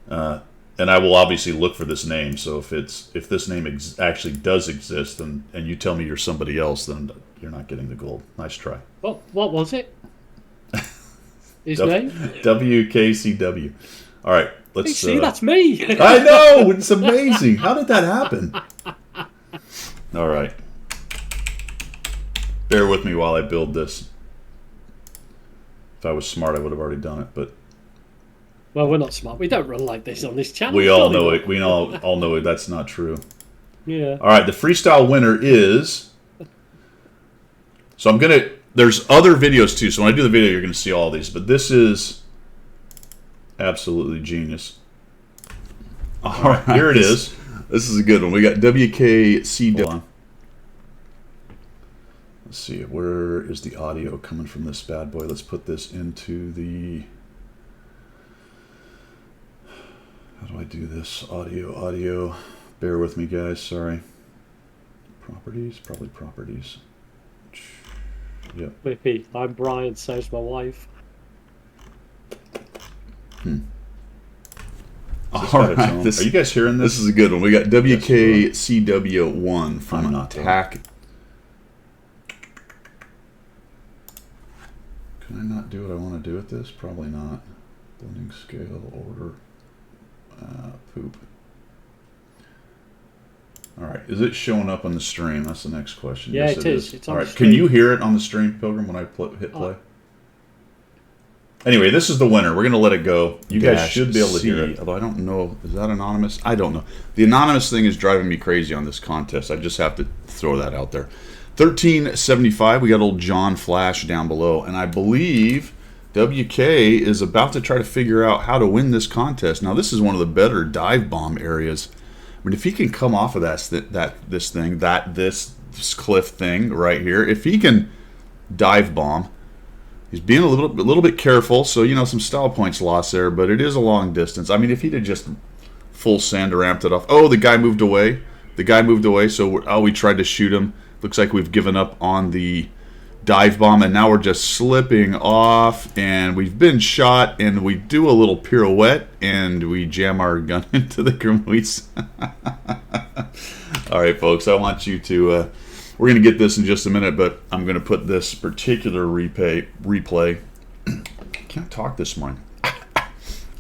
And I will obviously look for this name. So if this name actually does exist and you tell me you're somebody else, then you're not getting the gold. Nice try. What was it? His name? WKCW. All right, let's see. That's me. I know, it's amazing. How did that happen? All right. Bear with me while I build this. If I was smart, I would have already done it, but well, we're not smart. We don't run like this on this channel. we all know it. We all know it. That's not true. Yeah. All right, the freestyle winner is. So I'm gonna. There's other videos too. So when I do the video, you're gonna see all these. But this is absolutely genius. All right, here it is. This is a good one. We got WKCW. Let's see. Where is the audio coming from this bad boy? Let's put this into the. How do I do this? Audio. Bear with me, guys. Sorry. Properties. Probably properties. Yep. Whippy. I'm Brian, so's my wife. All right. Are you guys hearing this? This is a good one. We got WKCW1 from Attack. Can I not do what I want to do with this? Probably not. Blending scale, order. Poop. All right. Is it showing up on the stream? That's the next question. Yeah, yes, it is. It's all right. Can you hear it on the stream, Pilgrim, when I hit play? Anyway, this is the winner. We're going to let it go. You guys should be able to hear it. Although I don't know. Is that anonymous? I don't know. The anonymous thing is driving me crazy on this contest. I just have to throw that out there. 1375. We got old John Flash down below. And I believe WK is about to try to figure out how to win this contest. Now, this is one of the better dive bomb areas. I mean, if he can come off of this cliff thing right here, if he can dive bomb, he's being a little bit careful. So, you know, some style points lost there, but it is a long distance. I mean, if he'd have just full send or ramped it off. Oh, the guy moved away. So, we tried to shoot him. Looks like we've given up on the dive bomb, and now we're just slipping off, and we've been shot, and we do a little pirouette, and we jam our gun into the Grimwees. All right, folks, I want you to we're going to get this in just a minute, but I'm going to put this particular replay. I can't talk this morning. I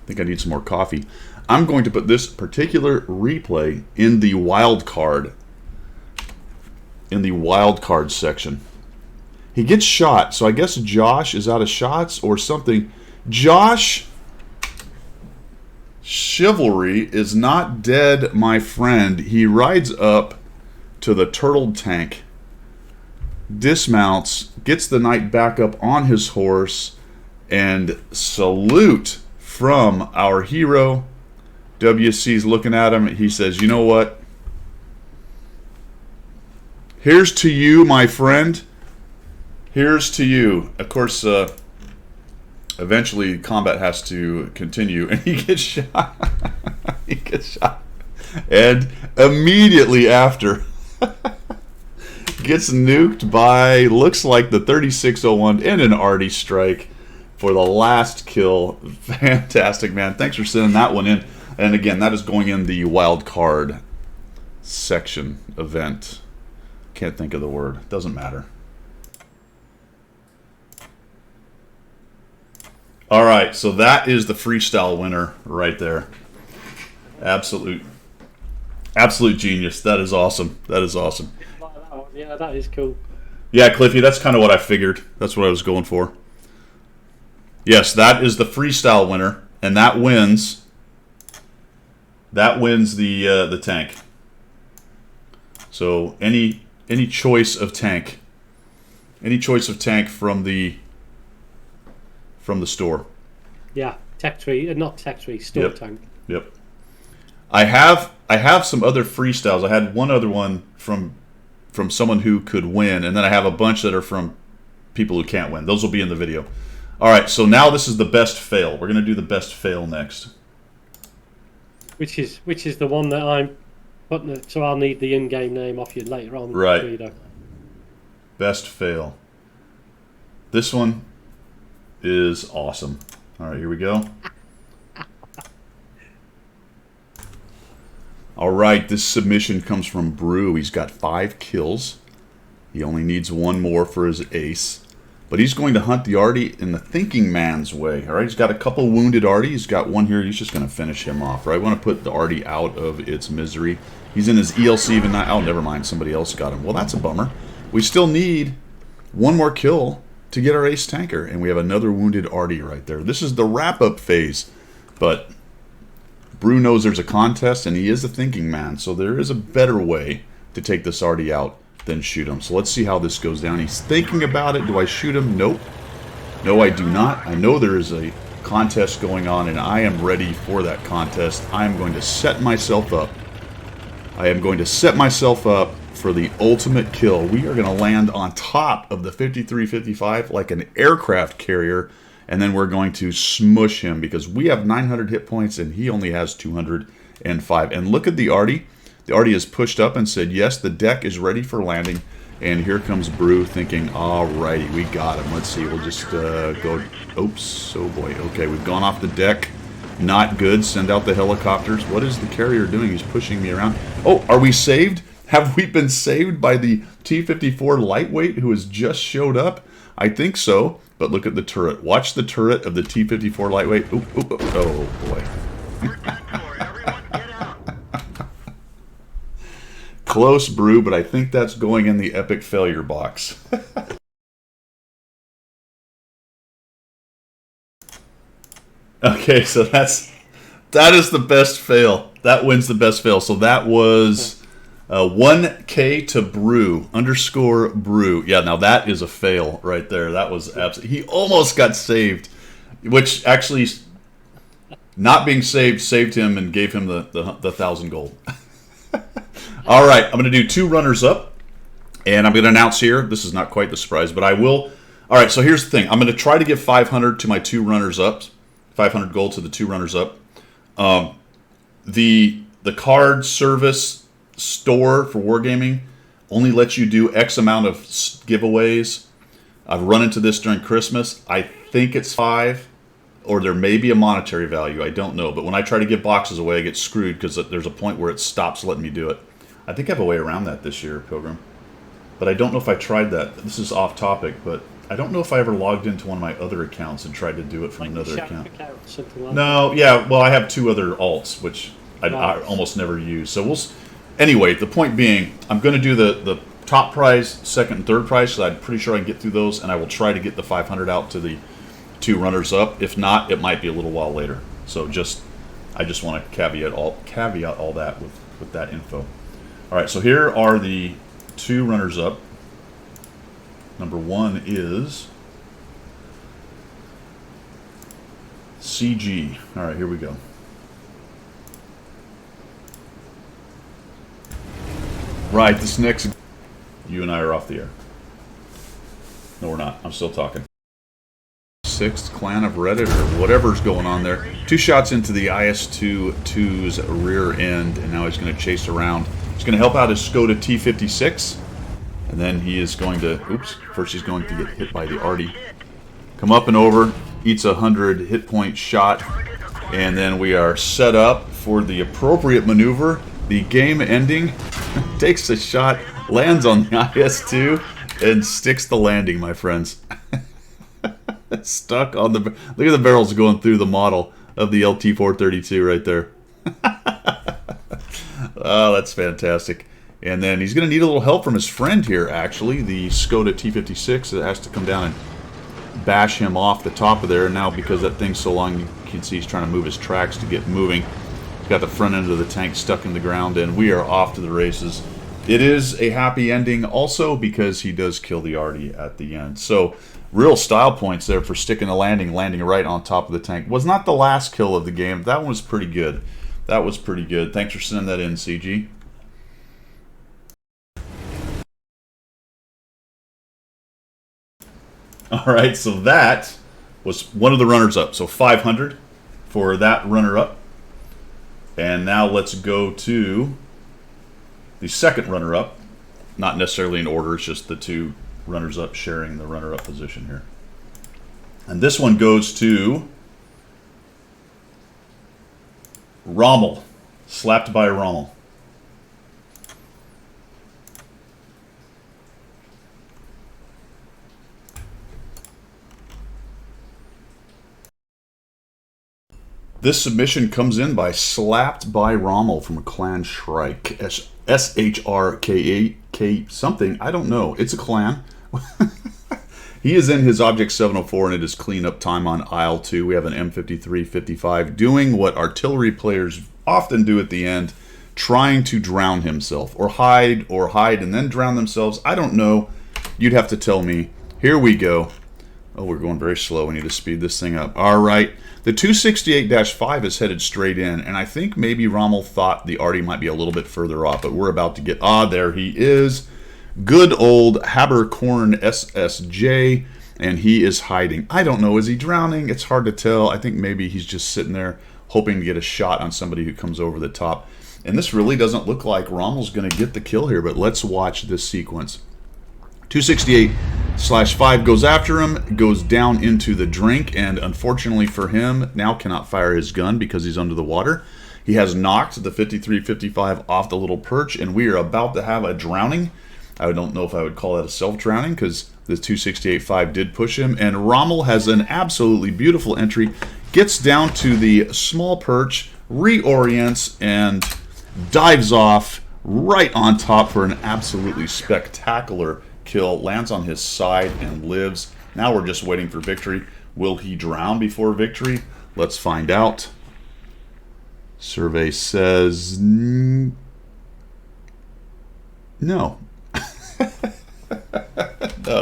think I need some more coffee. I'm going to put this particular replay in the wild card section. He gets shot, so I guess Josh is out of shots or something. Josh Chivalry is not dead, my friend. He rides up to the turtle tank, dismounts, gets the knight back up on his horse, and salute from our hero. WC's looking at him. He says, you know what? Here's to you, my friend. Here's to you. Of course, eventually combat has to continue, and he gets shot. He gets shot. And immediately after, gets nuked by, looks like the 3601 and an arty strike for the last kill. Fantastic, man. Thanks for sending that one in. And again, that is going in the wild card section event. Can't think of the word. Doesn't matter. All right, so that is the freestyle winner right there. Absolute genius. That is awesome. That is awesome. Yeah, that is cool. Yeah, Cliffy, that's kind of what I figured. That's what I was going for. Yes, that is the freestyle winner, and that wins. That wins the tank. So any choice of tank, from the store. Yeah, tech tree, not tech tree, store tank. Yep. I have some other freestyles. I had one other one from someone who could win, and then I have a bunch that are from people who can't win. Those will be in the video. All right, so now this is the best fail. We're going to do the best fail next. Which is the one that I'm putting. So I'll need the in-game name off you later on. Right. Video. Best fail. This one is awesome. All right, here we go. All right, this submission comes from Brew. He's got 5 kills. He only needs 1 more for his ace. But he's going to hunt the Artie in the thinking man's way. All right, he's got a couple wounded Artie. He's got one here. He's just going to finish him off. Right, we want to put the Artie out of its misery. He's in his ELC even now. Oh, never mind. Somebody else got him. Well, that's a bummer. We still need 1 more kill to get our ace tanker. And we have another wounded Artie right there. This is the wrap-up phase. But Brew knows there's a contest, and he is a thinking man. So there is a better way to take this Artie out than shoot him. So let's see how this goes down. He's thinking about it. Do I shoot him? Nope. No, I do not. I know there is a contest going on, and I am ready for that contest. I am going to set myself up. I am going to set myself up for the ultimate kill. We are going to land on top of the 5355 like an aircraft carrier, and then we're going to smush him because we have 900 hit points and he only has 205. And look at the Artie. The Artie has pushed up and said, yes, the deck is ready for landing. And here comes Brew thinking, alrighty, we got him. Let's see, we'll just go. Oops, oh boy. Okay, we've gone off the deck. Not good. Send out the helicopters. What is the carrier doing? He's pushing me around. Oh, are we saved? Have we been saved by the T-54 lightweight who has just showed up? I think so, but look at the turret. Watch the turret of the T-54 lightweight. Oop, oop, oop. Oh boy. Close, Brew, but I think that's going in the epic failure box. Okay, so that is the best fail. That wins the best fail. So that was 1K to Brew _Brew. Yeah, now that is a fail right there. That was absolutely. He almost got saved, which actually not being saved him and gave him the 1,000 gold. All right, I'm going to do 2 runners-up, and I'm going to announce here, this is not quite the surprise, but I will. All right, so here's the thing. I'm going to try to give 500 to my 2 runners-ups, 500 gold to the 2 runners-up. The card service store for Wargaming only lets you do X amount of giveaways. I've run into this during Christmas. I think it's 5, or there may be a monetary value. I don't know, but when I try to give boxes away, I get screwed because there's a point where it stops letting me do it. I think I have a way around that this year, Pilgrim. But I don't know if I tried that. This is off topic, but I don't know if I ever logged into one of my other accounts and tried to do it from another account. No, yeah, well, I have 2 other alts, which I almost never use. So anyway, the point being, I'm going to do the top prize, second and third prize, so I'm pretty sure I can get through those, and I will try to get the 500 out to the 2 runners-up. If not, it might be a little while later. So I just want to caveat all that with that info. All right, so here are the 2 runners-up. Number 1 is CG. All right, here we go. Right, this next... You and I are off the air. No, we're not. I'm still talking. 6th clan of Reddit or whatever's going on there. 2 shots into the IS-2's rear end, and now he's going to chase around. He's going to help out his Skoda T-56, and then he is going to, first he's going to get hit by the Artie. Come up and over, eats a 100 hit point shot, and then we are set up for the appropriate maneuver. The game ending, takes a shot, lands on the IS-2, and sticks the landing, my friends. Stuck on the... Look at the barrels going through the model of the LT-432 right there. Oh, that's fantastic. And then he's going to need a little help from his friend here, actually. The Skoda T56 that has to come down and bash him off the top of there. Now, because that thing's so long, you can see he's trying to move his tracks to get moving. He's got the front end of the tank stuck in the ground, and we are off to the races. It is a happy ending also because he does kill the Artie at the end. So, real style points there for sticking the landing right on top of the tank. Was not the last kill of the game. That one was pretty good. That was pretty good. Thanks for sending that in, CG. Alright, so that was one of the runners-up. So 500 for that runner-up. And now let's go to the second runner-up. Not necessarily in order, it's just the two runners-up sharing the runner-up position here. And this one goes to Rommel. Slapped by Rommel. This submission comes in by Slapped by Rommel from Clan Shrike. S-H-R-K-A-K something. I don't know. It's a clan. He is in his Object 704 and it is cleanup time on aisle 2. We have an M53-55 doing what artillery players often do at the end, trying to drown himself or hide and then drown themselves. I don't know. You'd have to tell me. Here we go. Oh, we're going very slow. We need to speed this thing up. All right. The 268-5 is headed straight in, and I think maybe Rommel thought the Artie might be a little bit further off, but we're about to get... there he is. Good old Habercorn SSJ, and he is hiding. I don't know. Is he drowning? It's hard to tell. I think maybe he's just sitting there hoping to get a shot on somebody who comes over the top. And this really doesn't look like Rommel's going to get the kill here, but let's watch this sequence. 268-5 goes after him, goes down into the drink, and unfortunately for him, now cannot fire his gun because he's under the water. He has knocked the 53-55 off the little perch, and we are about to have a drowning. I don't know if I would call that a self-drowning because the 268-5 did push him, and Rommel has an absolutely beautiful entry, gets down to the small perch, reorients, and dives off right on top for an absolutely spectacular kill, lands on his side and lives. Now we're just waiting for victory. Will he drown before victory? Let's find out. Survey says no. No,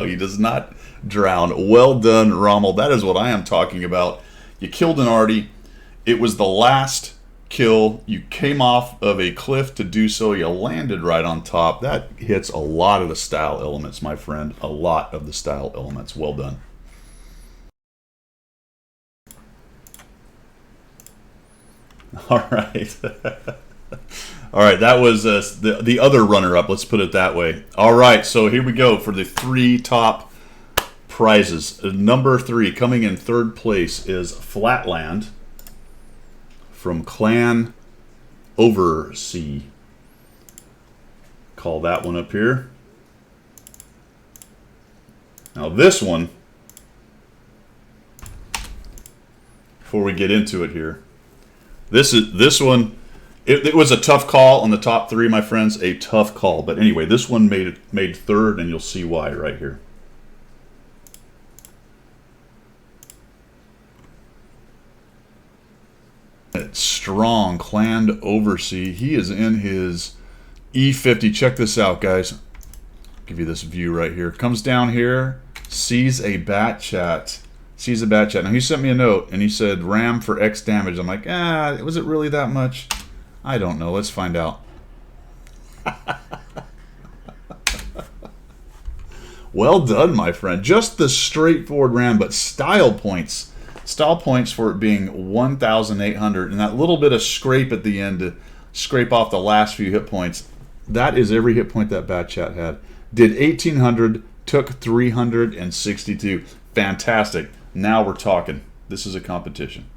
he does not drown. Well done, Rommel. That is what I am talking about. You killed an Artie. It was the last kill. You came off of a cliff to do so. You landed right on top. That hits a lot of the style elements, my friend. A lot of the style elements. Well done. All right. All right, that was the other runner-up. Let's put it that way. All right, so here we go for the 3 top prizes. Number 3, coming in 3rd place, is Flatland from Clan Oversea. Call that one up here. Now this one, before we get into it here, this one, it was a tough call on the top 3, my friends, a tough call. But anyway, this one made 3rd, and you'll see why right here. Strong Clan Oversea. He is in his E50. Check this out, guys. Give you this view right here. Comes down here, sees a bat chat. Now he sent me a note and he said RAM for X damage. I'm like, was it really that much? I don't know. Let's find out. Well done, my friend. Just the straightforward RAM, but style points. Style points for it being 1,800, and that little bit of scrape at the end to scrape off the last few hit points. That is every hit point that Bat Chat had. Did 1,800, took 362. Fantastic. Now we're talking. This is a competition.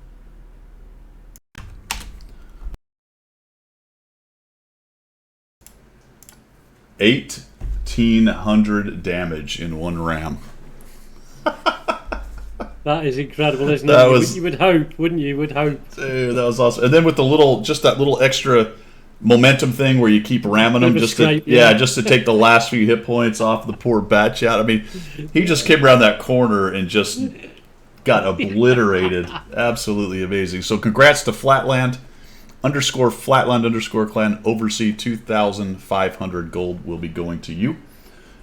$1,800 damage in one ram. That is incredible, isn't it? You would hope, wouldn't you? You would hope. Dude, that was awesome. And then with the little, just that little extra momentum thing where you keep ramming them just to just to take the last few hit points off the poor bat chat. I mean, he just came around that corner and just got obliterated. Absolutely amazing. So congrats to Flatland _ clan Oversea. 2,500 gold will be going to you.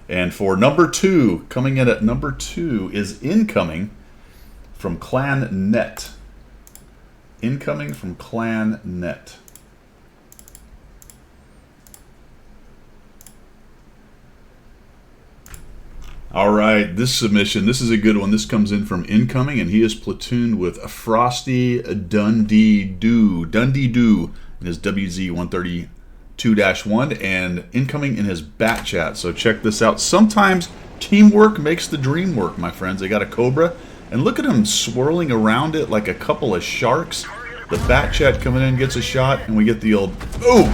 And for number 2, coming in at number 2 is incoming from Clan Net. Incoming from Clan Net. All right, this submission, this is a good one. This comes in from Incoming, and he is platooned with a Frosty Dundee Doo in his WZ-132-1, and Incoming in his Bat Chat. So check this out. Sometimes teamwork makes the dream work, my friends. They got a Cobra, and look at him swirling around it like a couple of sharks. The Bat Chat coming in gets a shot, and we get the old, oh!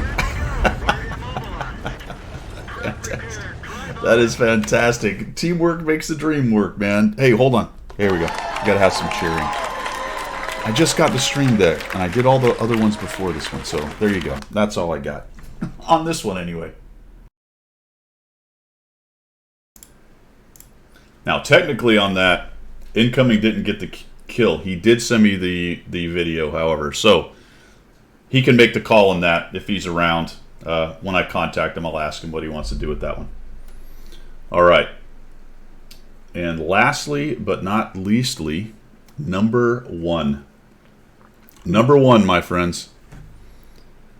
Fantastic. That is fantastic. Teamwork makes the dream work, man. Hey, hold on. Here we go. We gotta have some cheering. I just got the Stream Deck, and I did all the other ones before this one, so there you go. That's all I got. On this one, anyway. Now, technically on that, Incoming didn't get the kill. He did send me the video, however, so he can make the call on that if he's around. When I contact him, I'll ask him what he wants to do with that one. All right. And lastly, but not leastly, number 1. Number 1, my friends.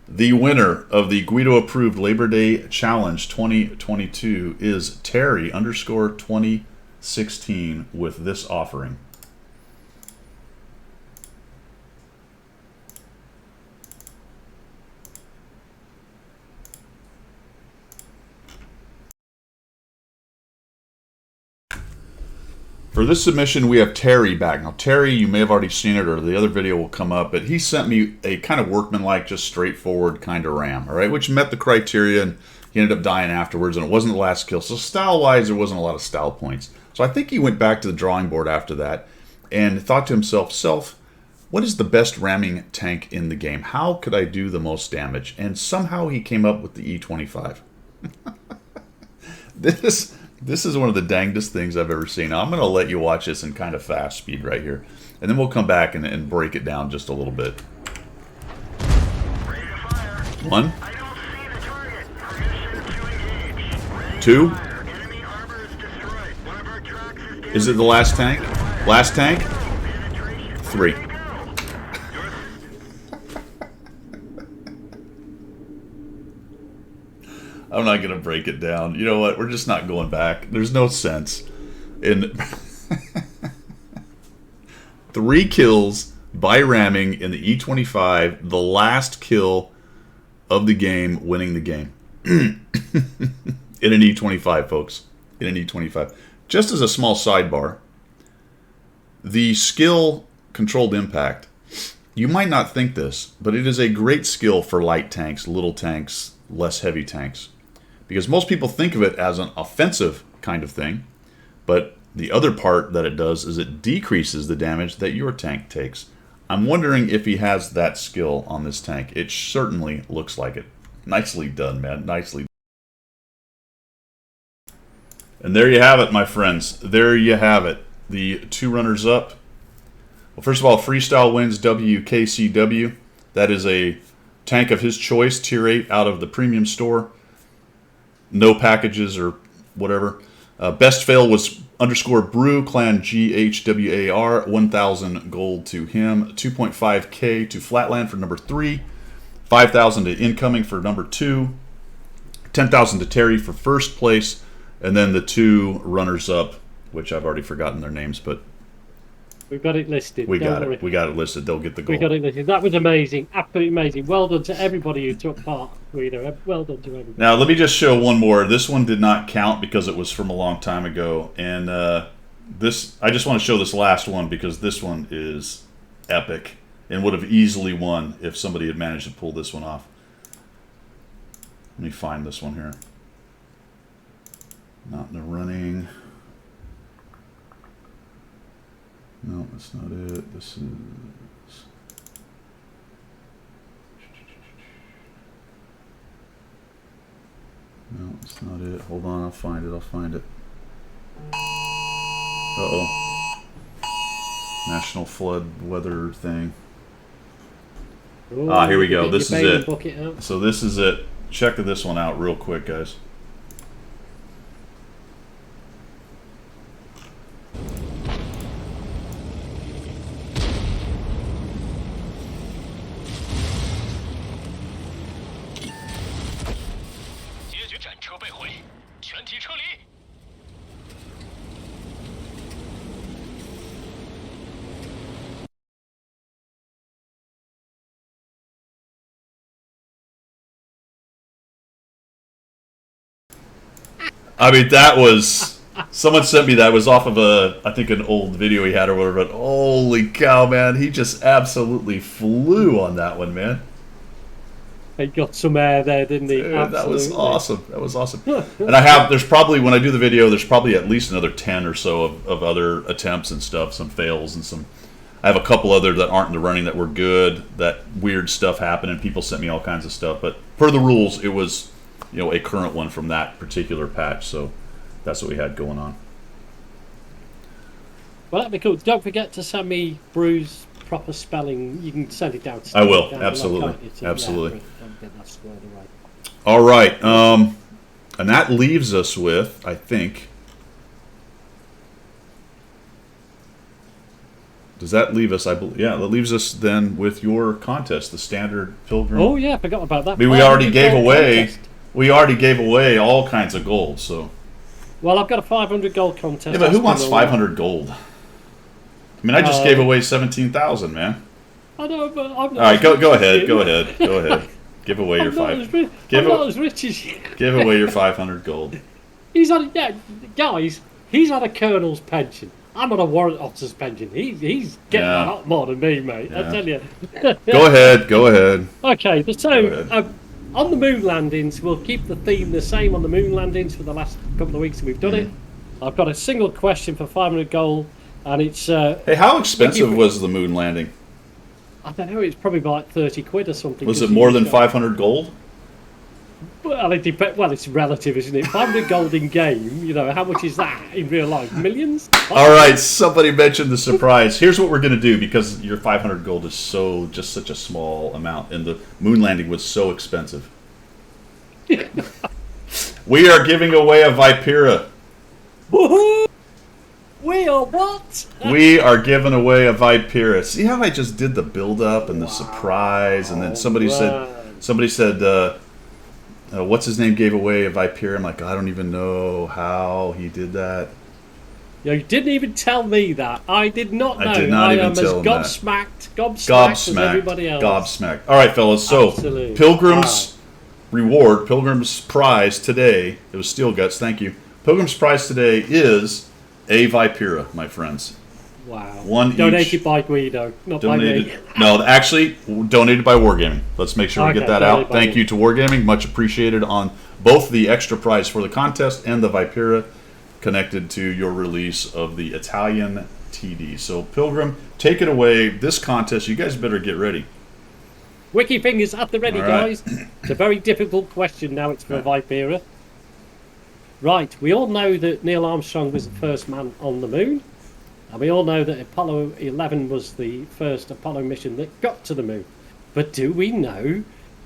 The winner of the Guido-approved Labor Day Challenge 2022 is Terry _ 2016 with this offering. For this submission, we have Terry back. Now, Terry, you may have already seen it, or the other video will come up, but he sent me a kind of workmanlike, just straightforward kind of ram, all right, which met the criteria, and he ended up dying afterwards, and it wasn't the last kill. So style-wise, there wasn't a lot of style points. So I think he went back to the drawing board after that and thought to himself, what is the best ramming tank in the game? How could I do the most damage? And somehow he came up with the E25. This is one of the dangest things I've ever seen. Now, I'm going to let you watch this in kind of fast speed right here. And then we'll come back and break it down just a little bit. 1. 2. Is it the last tank? Last tank? 3. I'm not going to break it down. You know what? We're just not going back. There's no sense in 3 kills by ramming in the E25, the last kill of the game, winning the game. In an E25, folks. In an E25. Just as a small sidebar, the skill controlled impact, you might not think this, but it is a great skill for light tanks, little tanks, less heavy tanks. Because most people think of it as an offensive kind of thing, but the other part that it does is it decreases the damage that your tank takes. I'm wondering if he has that skill on this tank. It certainly looks like it. Nicely done, man. Nicely done. And there you have it, my friends. There you have it. The 2 runners-up. Well, first of all, Freestyle wins WKCW. That is a tank of his choice, Tier 8 out of the premium store. No packages or whatever. Best fail was _Brew, Clan GHWAR, 1,000 gold to him, 2.5k to Flatland for number 3, 5,000 to Incoming for number 2, 10,000 to Terry for first place, and then the 2 runners-up, which I've already forgotten their names, but we've got it listed. We got it. We got it listed. They'll get the gold. We got it listed. That was amazing. Absolutely amazing. Well done to everybody who took part. Well done to everybody. Now, let me just show one more. This one did not count because it was from a long time ago. And I just want to show this last one because this one is epic and would have easily won if somebody had managed to pull this one off. Let me find this one here. Not in the running. No, that's not it. This is... That's not it. Hold on, I'll find it. I'll find it. Uh-oh. National flood weather thing. Ooh, Here we go. get This your is bailing it. bucket out. So this is it. Check this one out real quick, guys. I mean, that was... Someone sent me that. It was off of I think an old video he had or whatever, but holy cow, man. He just absolutely flew on that one, man. He got some air there, didn't he? Dude, that was awesome. That was awesome. And there's probably, when I do the video, there's probably at least another 10 or so of other attempts and stuff, some fails and some... I have a couple other that aren't in the running that were good, that weird stuff happened, and people sent me all kinds of stuff. But per the rules, it was, a current one from that particular patch, so that's what we had going on. Well, that'd be cool. Don't forget to send me Bruce's proper spelling. You can send it down to I will, down absolutely. below, Absolutely. Yeah, don't get that squared away. All right. And that leaves us with, I think... Does that leave us? Yeah, that leaves us then with your contest, the standard Pilgrim. Oh yeah, I forgot about that. I mean, we already gave away all kinds of gold. So. Well, I've got a 500 gold contest. Yeah, but who wants 500 gold? I mean, I just gave away 17,000, man. I know, but I'm not. All right, go ahead. Give away your I'm not as rich as you. Give away your 500 gold. He's on. Yeah, guys. He's on a colonel's pension. I'm on a warrant officer's pension. He's getting a lot more than me, mate. Yeah. I tell you. Go ahead. Okay, so on the moon landings, we'll keep the theme the same on the moon landings for the last couple of weeks that we've done it. I've got a single question for 500 gold, and it's... hey, how expensive was the moon landing? I don't know, it's probably like 30 quid or something. Was it more than 500 gold? Well, it depends. Well, it's relative, isn't it? 500 gold in game, how much is that in real life? Millions? All right, somebody mentioned the surprise. Here's what we're going to do, because your 500 gold is just such a small amount, and the moon landing was so expensive. We are giving away a Vipera. Woohoo! We are what? We are giving away a Vipera. See how I just did the build-up and the surprise, and then somebody said, what's his name gave away a Vipera. I'm like, I don't even know how he did that. You didn't even tell me that. I did not know. I did not even tell him that. Gobsmacked as everybody else. Gobsmacked. All right, fellas. So, Absolutely. Pilgrim's reward, Pilgrim's prize today. It was Steel Guts. Thank you. Pilgrim's prize today is a Vipera, my friends. Wow. One donated each. by Guido, not by me. No, actually, donated by Wargaming. Let's make sure we get that out. Thank you to Wargaming. Much appreciated on both the extra prize for the contest and the Vipera connected to your release of the Italian TD. So, Pilgrim, take it away. This contest, you guys better get ready. Wiki fingers at the ready, guys. It's a very difficult question now. It's for a Vipera. Right, we all know that Neil Armstrong was the first man on the moon. And we all know that Apollo 11 was the first Apollo mission that got to the moon. But do we know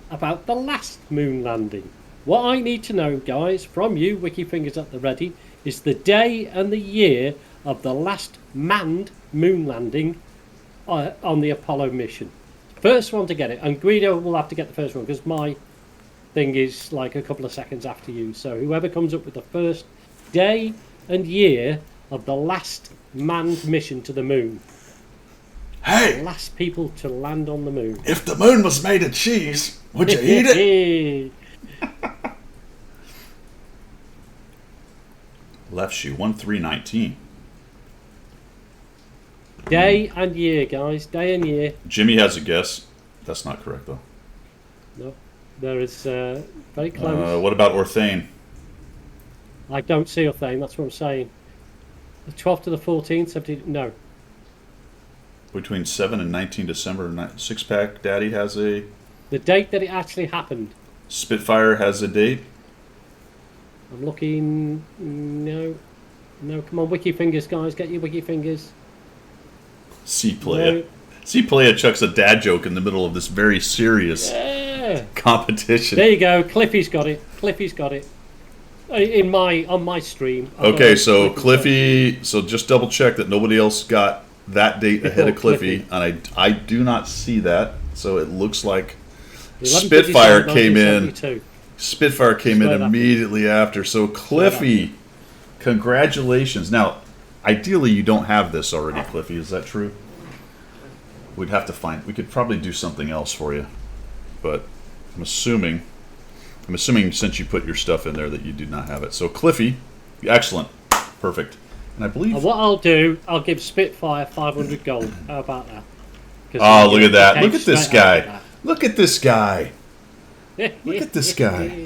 about the last moon landing? What I need to know, guys, from you, Wiki Fingers at the ready, is the day and the year of the last manned moon landing on the Apollo mission. First one to get it. And Guido will have to get the first one because my thing is like a couple of seconds after you. So whoever comes up with the first day and year of the last manned mission to the moon. Hey! The last people to land on the moon. If the moon was made of cheese, would you eat it? Left shoe, 1319. Day and year, guys. Day and year. Jimmy has a guess. That's not correct, though. No. There is very close. What about Orthane? I don't see a thing, that's what I'm saying. The 12th to the 14th, 17th, no. Between 7 and 19 December, Six-Pack Daddy has a... The date that it actually happened. Spitfire has a date. I'm looking. No, no. Come on, wiki fingers, guys. Get your wiki fingers. C Playa. C Playa chucks a dad joke in the middle of this very serious competition. There you go. Cliffy's got it. Cliffy's got it. On my stream. Okay, so Cliffy. So just double check that nobody else got that date ahead of Cliffy, and I do not see that. So it looks like Spitfire came in. Spitfire came in immediately after. So Cliffy, congratulations. Now, ideally, you don't have this already, Cliffy. Is that true? We'd have to find. We could probably do something else for you, but I'm assuming since you put your stuff in there that you do not have it. So Cliffy, excellent, perfect. And I believe what I'll do, I'll give Spitfire 500 gold. How about that? Oh, look at that! Look at this guy! Look at this guy! Look at this guy!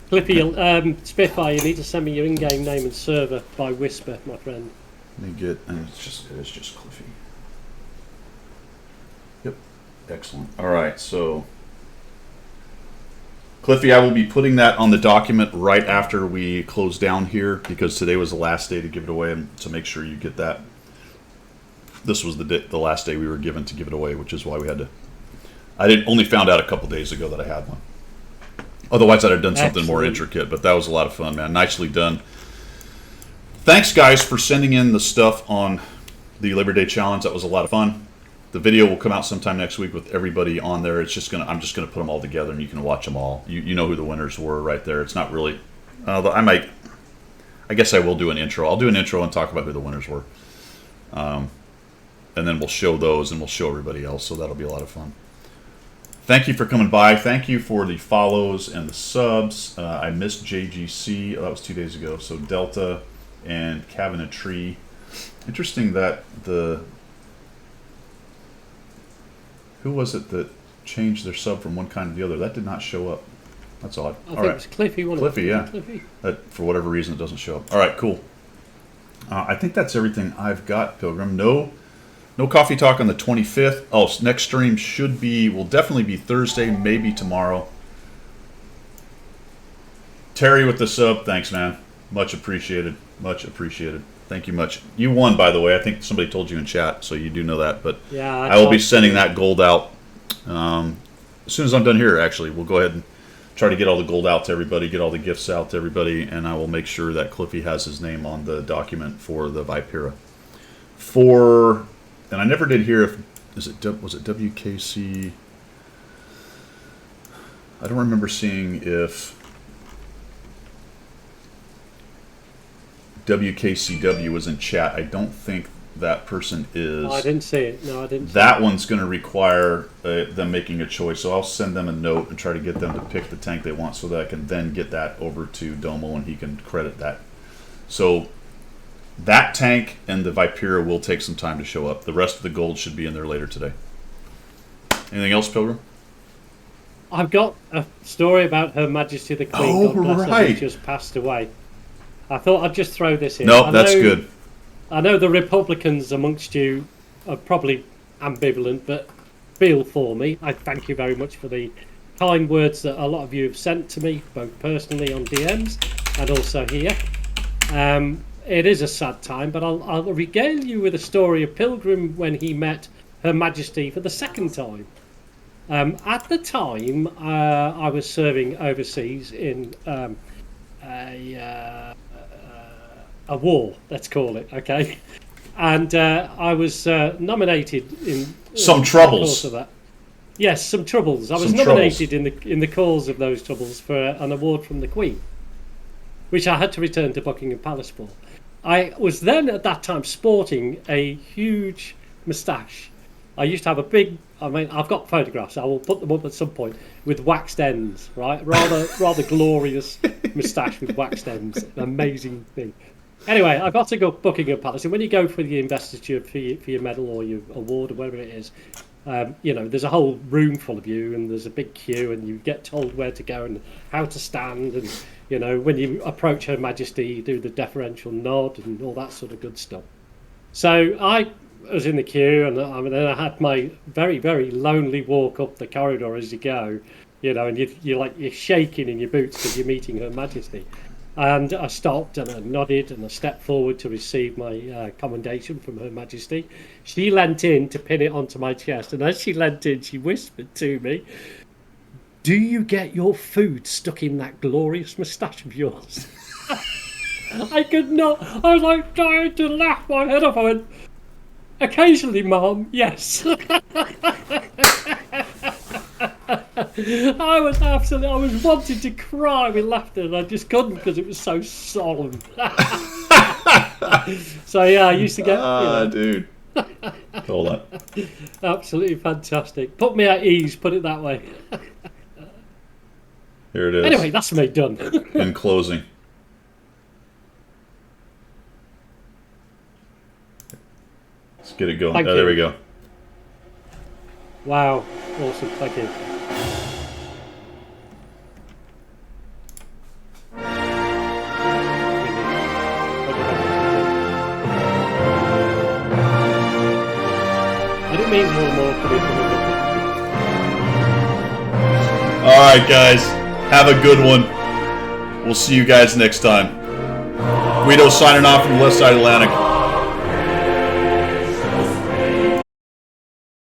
Cliffy, Spitfire, you need to send me your in-game name and server by Whisper, my friend. Let me get. And it is just Cliffy. Yep, excellent. All right, so Cliffy, I will be putting that on the document right after we close down here because today was the last day to give it away, and to make sure you get that. This was the last day we were given to give it away, which is why we had to. I only found out a couple days ago that I had one. Otherwise, I'd have done something more intricate, but that was a lot of fun, man. Nicely done. Thanks, guys, for sending in the stuff on the Labor Day Challenge. That was a lot of fun. The video will come out sometime next week with everybody on there. It's just I'm just gonna put them all together, and you can watch them all. You know who the winners were right there. It's not really. I guess I will do an intro. I'll do an intro and talk about who the winners were, and then we'll show those, and we'll show everybody else. So that'll be a lot of fun. Thank you for coming by. Thank you for the follows and the subs. I missed JGC. Oh, that was 2 days ago. So Delta and Cabinet Tree. Interesting that who was it that changed their sub from one kind to the other? That did not show up. That's odd. I think it was Cliffy. Cliffy, yeah. Cliffy. For whatever reason, it doesn't show up. All right, cool. I think that's everything I've got, Pilgrim. No coffee talk on the 25th. Oh, next stream will definitely be Thursday, maybe tomorrow. Terry with the sub. Thanks, man. Much appreciated. Much appreciated. Thank you much. You won, by the way. I think somebody told you in chat, so you do know that. But yeah, I will be sending that gold out as soon as I'm done here, actually. We'll go ahead and try to get all the gold out to everybody, get all the gifts out to everybody, and I will make sure that Cliffy has his name on the document for the Vipera. And I never did hear if was it WKC. I don't remember seeing if WKCW was in chat. I don't think that person is. Oh, I didn't see it. No, I didn't. That one's going to require them making a choice. So I'll send them a note and try to get them to pick the tank they want, so that I can then get that over to Domo and he can credit that. So that tank and the Vipera will take some time to show up. The rest of the gold should be in there later today. Anything else, Pilgrim? I've got a story about Her Majesty the Queen. Oh, right. Who just passed away. I thought I'd just throw this in. No, that's good. I know the Republicans amongst you are probably ambivalent, but feel for me. I thank you very much for the kind words that a lot of you have sent to me, both personally on DMs and also here. It is a sad time, but I'll regale you with a story of Pilgrim when he met Her Majesty for the second time. At the time, I was serving overseas in a war, let's call it, okay? And I was nominated in some troubles. Of that. Yes, some troubles. I was nominated in the cause of those troubles for an award from the Queen, which I had to return to Buckingham Palace for. I was then at that time sporting a huge moustache. I used to have I've got photographs, I will put them up at some point, with waxed ends, right? Rather glorious moustache with waxed ends. An amazing thing. Anyway, I got to go Buckingham Palace, and when you go for the investiture for your medal or your award or whatever it is, there's a whole room full of you, and there's a big queue, and you get told where to go and how to stand, and when you approach Her Majesty, you do the deferential nod and all that sort of good stuff. So I was in the queue, and then I had my very, very lonely walk up the corridor as you go, you know, and you're shaking in your boots because you're meeting Her Majesty. And I stopped and I nodded and I stepped forward to receive my commendation from Her Majesty. She leant in to pin it onto my chest, and as she leant in, she whispered to me, "Do you get your food stuck in that glorious moustache of yours?" I could not. I was like trying to laugh my head off. I went, "Occasionally, Mom, yes." I was wanting to cry with laughter, and I just couldn't because it was so solemn. So yeah, I used to get. Dude. Hold on. Absolutely fantastic. Put me at ease. Put it that way. Here it is. Anyway, that's me done. In closing. Let's get it going. Thank you. There we go. Wow, awesome. Thank you. I didn't mean one more. Alright, guys. Have a good one. We'll see you guys next time. Guido signing off from the Left Side Atlantic.